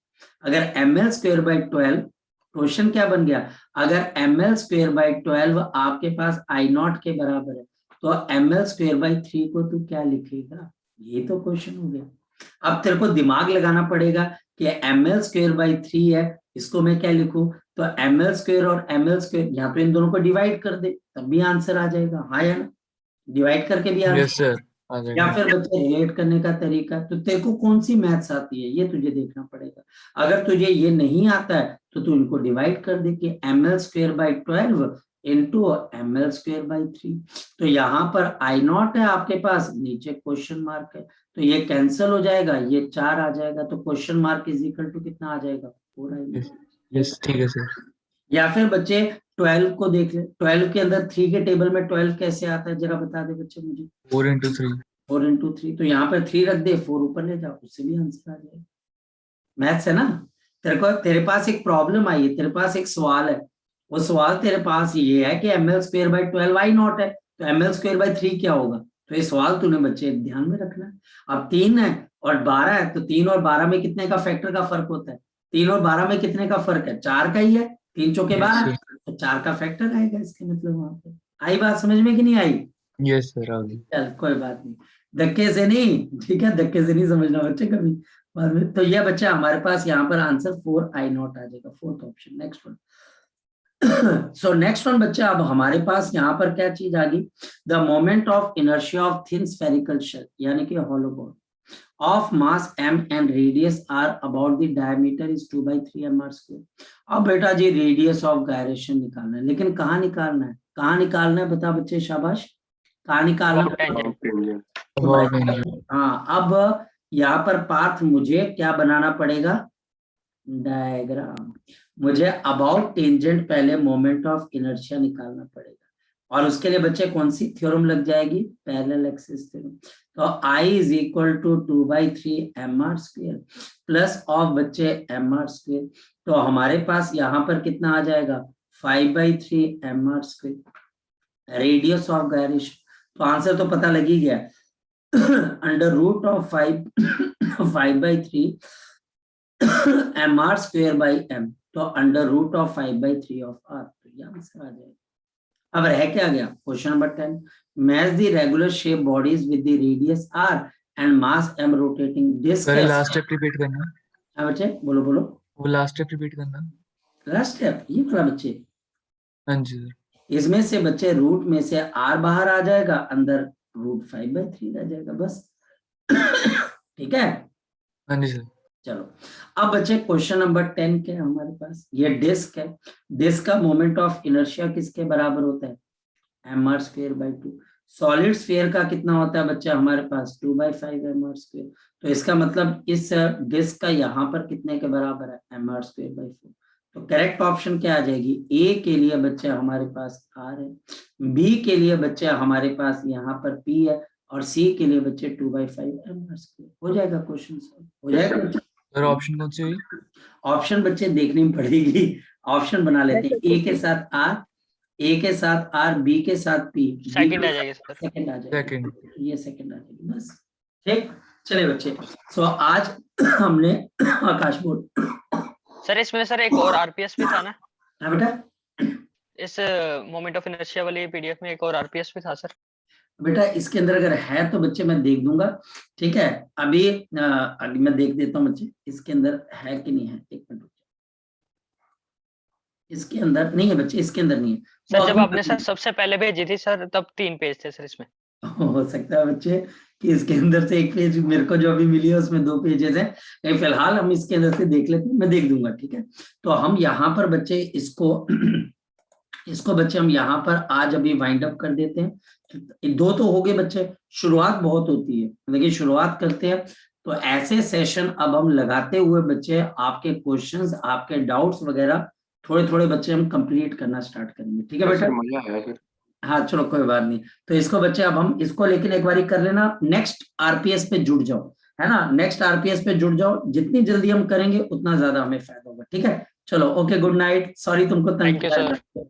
अगर ml²/12, क्वेश्चन क्या बन गया, अगर ml²/12 आपके पास I0 के बराबर है तो ml²/3 को तू क्या लिखेगा, ये तो क्वेश्चन हो गया। अब तेरे को दिमाग लगाना पड़ेगा कि ml²/3 है, इसको मैं क्या लिखूं, तो ml² और ml², यहाँ पे इन दोनों को डिवाइड कर दे तब भी आंसर आ जाएगा, हाँ या ना, डिवाइड करके भी यस आंसर। सर। आ या जाएगा। फिर बच्चे रिलेट करने का तरीका, तो तेरे को कौन सी मैथ्स आती है ये तुझे देखना पड़ेगा। अगर तुझे ये नहीं आता है तो तू इनको डिवाइड कर दे कि ml²/12 इंटू ml²/3। तो यहाँ पर I0 है आपके पास, नीचे क्वेश्चन मार्क है, तो ये कैंसिल हो जाएगा, ये 4 आ जाएगा, तो question mark is equal to कितना आ जाएगा, 4 आएगा। यस ठीक है सर। या फिर बच्चे 12 को देख ले, 12 के अंदर 3 के टेबल में 12 कैसे आता है जरा बता दे बच्चे मुझे। 4 × 3। 4 × 3, तो यहाँ पर 3 रख दे, 4 ऊपर ले जाओ, उससे भी आंसर आ जाएगा। मैथ्स है ना। तेरे पास एक प्रॉब्लम आई है, तेरे पास एक सवाल है, वो सवाल तेरे पास ये है कि ml²/12 I0 है, तो ml²/3 क्या होगा। तो ये सवाल तूने बच्चे ध्यान में रखना है। अब 3 है और 12 है, तो 3 और 12 में कितने का फैक्टर का फर्क होता है, 3 और 12 में कितने का फर्क है, 4 का ही है, 3 चौके 12, तो 4 का फैक्टर आएगा, इसके मतलब वहां पे आई बात समझ में कि नहीं आई। यस सर आ गई। चल कोई बात नहीं, धक्के से नहीं, ठीक है, धक्के से नहीं समझना बच्चे कभी बाद में। तो ये बच्चा हमारे पास यहाँ पर आंसर 4 I0 आ जाएगा, fourth option. Next one. So next one बच्चा, अब हमारे पास यहाँ पर क्या चीज आ गई, the moment of inertia of thin spherical shell यानी कि hollow ball of mass m and radius are about the diameter is 2/3 mr²। अब बेटा जी रेडियस ऑफ गायरेशन निकालना है, लेकिन कहाँ निकालना है, कहाँ निकालना है बता बच्चे, शाबाश, कहाँ निकालना About है। tangent. tangent. About tangent. हाँ, अब यहाँ पर पाथ मुझे क्या बनाना पड़ेगा, डायग्राम। मुझे अबाउट टेंजेंट पहले मोमेंट ऑफ इनर्शिया निकालना पड़ेगा, और उसके लिए बच्चे कौन सी थ्योरम लग जाएगी, पैरेलल एक्सिस थ्योरम। तो I is equal to 2/3 mr² plus of बच्चे mr², तो हमारे पास यहाँ पर कितना आ जाएगा 5/3 mr², रेडियस ऑफ गायरेशन। तो आंसर तो पता लग ही गया, अंडर रूट ऑफ 5/3 mr²/m, तो under root of 5/3 of r, तो ये आंसर आ जाएगा। अब रह क्या गया question number 10, match the regular shape bodies with the radius r and mass m rotating disc. Sir last step repeat करना। हाँ बच्चे बोलो बोलो, वो लास्ट स्टेप रिपीट करना। लास्ट स्टेप ये वाला बच्चे, हाँ जी सर। इसमें से बच्चे रूट में से r बाहर आ जाएगा, अंदर रूट 5/3 रह जाएगा, बस। ठीक है, हाँ जी सर। चलो अब बच्चे क्वेश्चन नंबर 10 के हमारे पास, ये डिस्क है, डिस्क का मोमेंट ऑफ इनर्शिया किसके बराबर होता है, mr²/2। सॉलिड स्फीयर का कितना होता है बच्चा हमारे पास 2/5 mr², तो इसका मतलब इस डिस्क का यहाँ पर कितने के बराबर है, mr²/4। तो करेक्ट ऑप्शन क्या आ जाएगी, ए के लिए बच्चे हमारे पास r है, बी के लिए बच्चे हमारे पास यहाँ पर p है, और सी के लिए बच्चे 2/5 mr²। हो जाएगा क्वेश्चन हो जाएगा। सर ऑप्शन कौन सी हुई? ऑप्शन बच्चे देखनी पड़ेगी, ऑप्शन बना लेते हैं, ए के साथ r, ए के साथ r, बी के साथ p, सेकंड आ जाएगा सर। सेकंड आ जाएगा, सेकंड। ये सेकंड आ जाएगी, बस। ठीक, चले बच्चे, सो आज हमने आकाश बोल सर इसमें सर एक और आरपीएस भी था ना, हाँ बेटा, इस मोमेंट ऑफ इनर्शिया वाली पीडीएफ में एक और आरपीएस भी था सर। बेटा इसके अंदर अगर है तो बच्चे मैं देख दूंगा, ठीक है, अभी मैं देख देता हूँ बच्चे इसके अंदर है कि नहीं है, एक मिनट, इसके अंदर नहीं है बच्चे, इसके अंदर नहीं है। सर जब आपने सर सबसे पहले भेजी थी सर तब 3 पेज थे सर इसमें। हो सकता है बच्चे कि इसके अंदर से एक पेज मेरे को जो अभी मिली है उसमें 2 पेजेस हैं, लेकिन फिलहाल हम इसके अंदर से देख लेते हैं, मैं देख दूंगा, ठीक है। तो हम यहाँ पर बच्चे इसको बच्चे हम यहाँ पर आज अभी वाइंड अप कर देते हैं। 2 तो हो गए बच्चे, शुरुआत बहुत होती है, लेकिन शुरुआत करते हैं तो ऐसे सेशन अब हम लगाते हुए बच्चे आपके क्वेश्चंस, आपके डाउट्स वगैरह थोड़े थोड़े बच्चे हम कंप्लीट करना स्टार्ट करेंगे, ठीक है बेटा। मजा आया सर। हाँ चलो कोई बात नहीं, तो इसको बच्चे अब हम इसको लेकिन एक बार कर लेना, नेक्स्ट आरपीएस पे जुड़ जाओ, है ना, नेक्स्ट आरपीएस पे जुड़ जाओ, जितनी जल्दी हम करेंगे उतना ज्यादा हमें फायदा होगा, ठीक है। चलो ओके, गुड नाइट, सॉरी तुमको तंग थैंक यू सर। किया।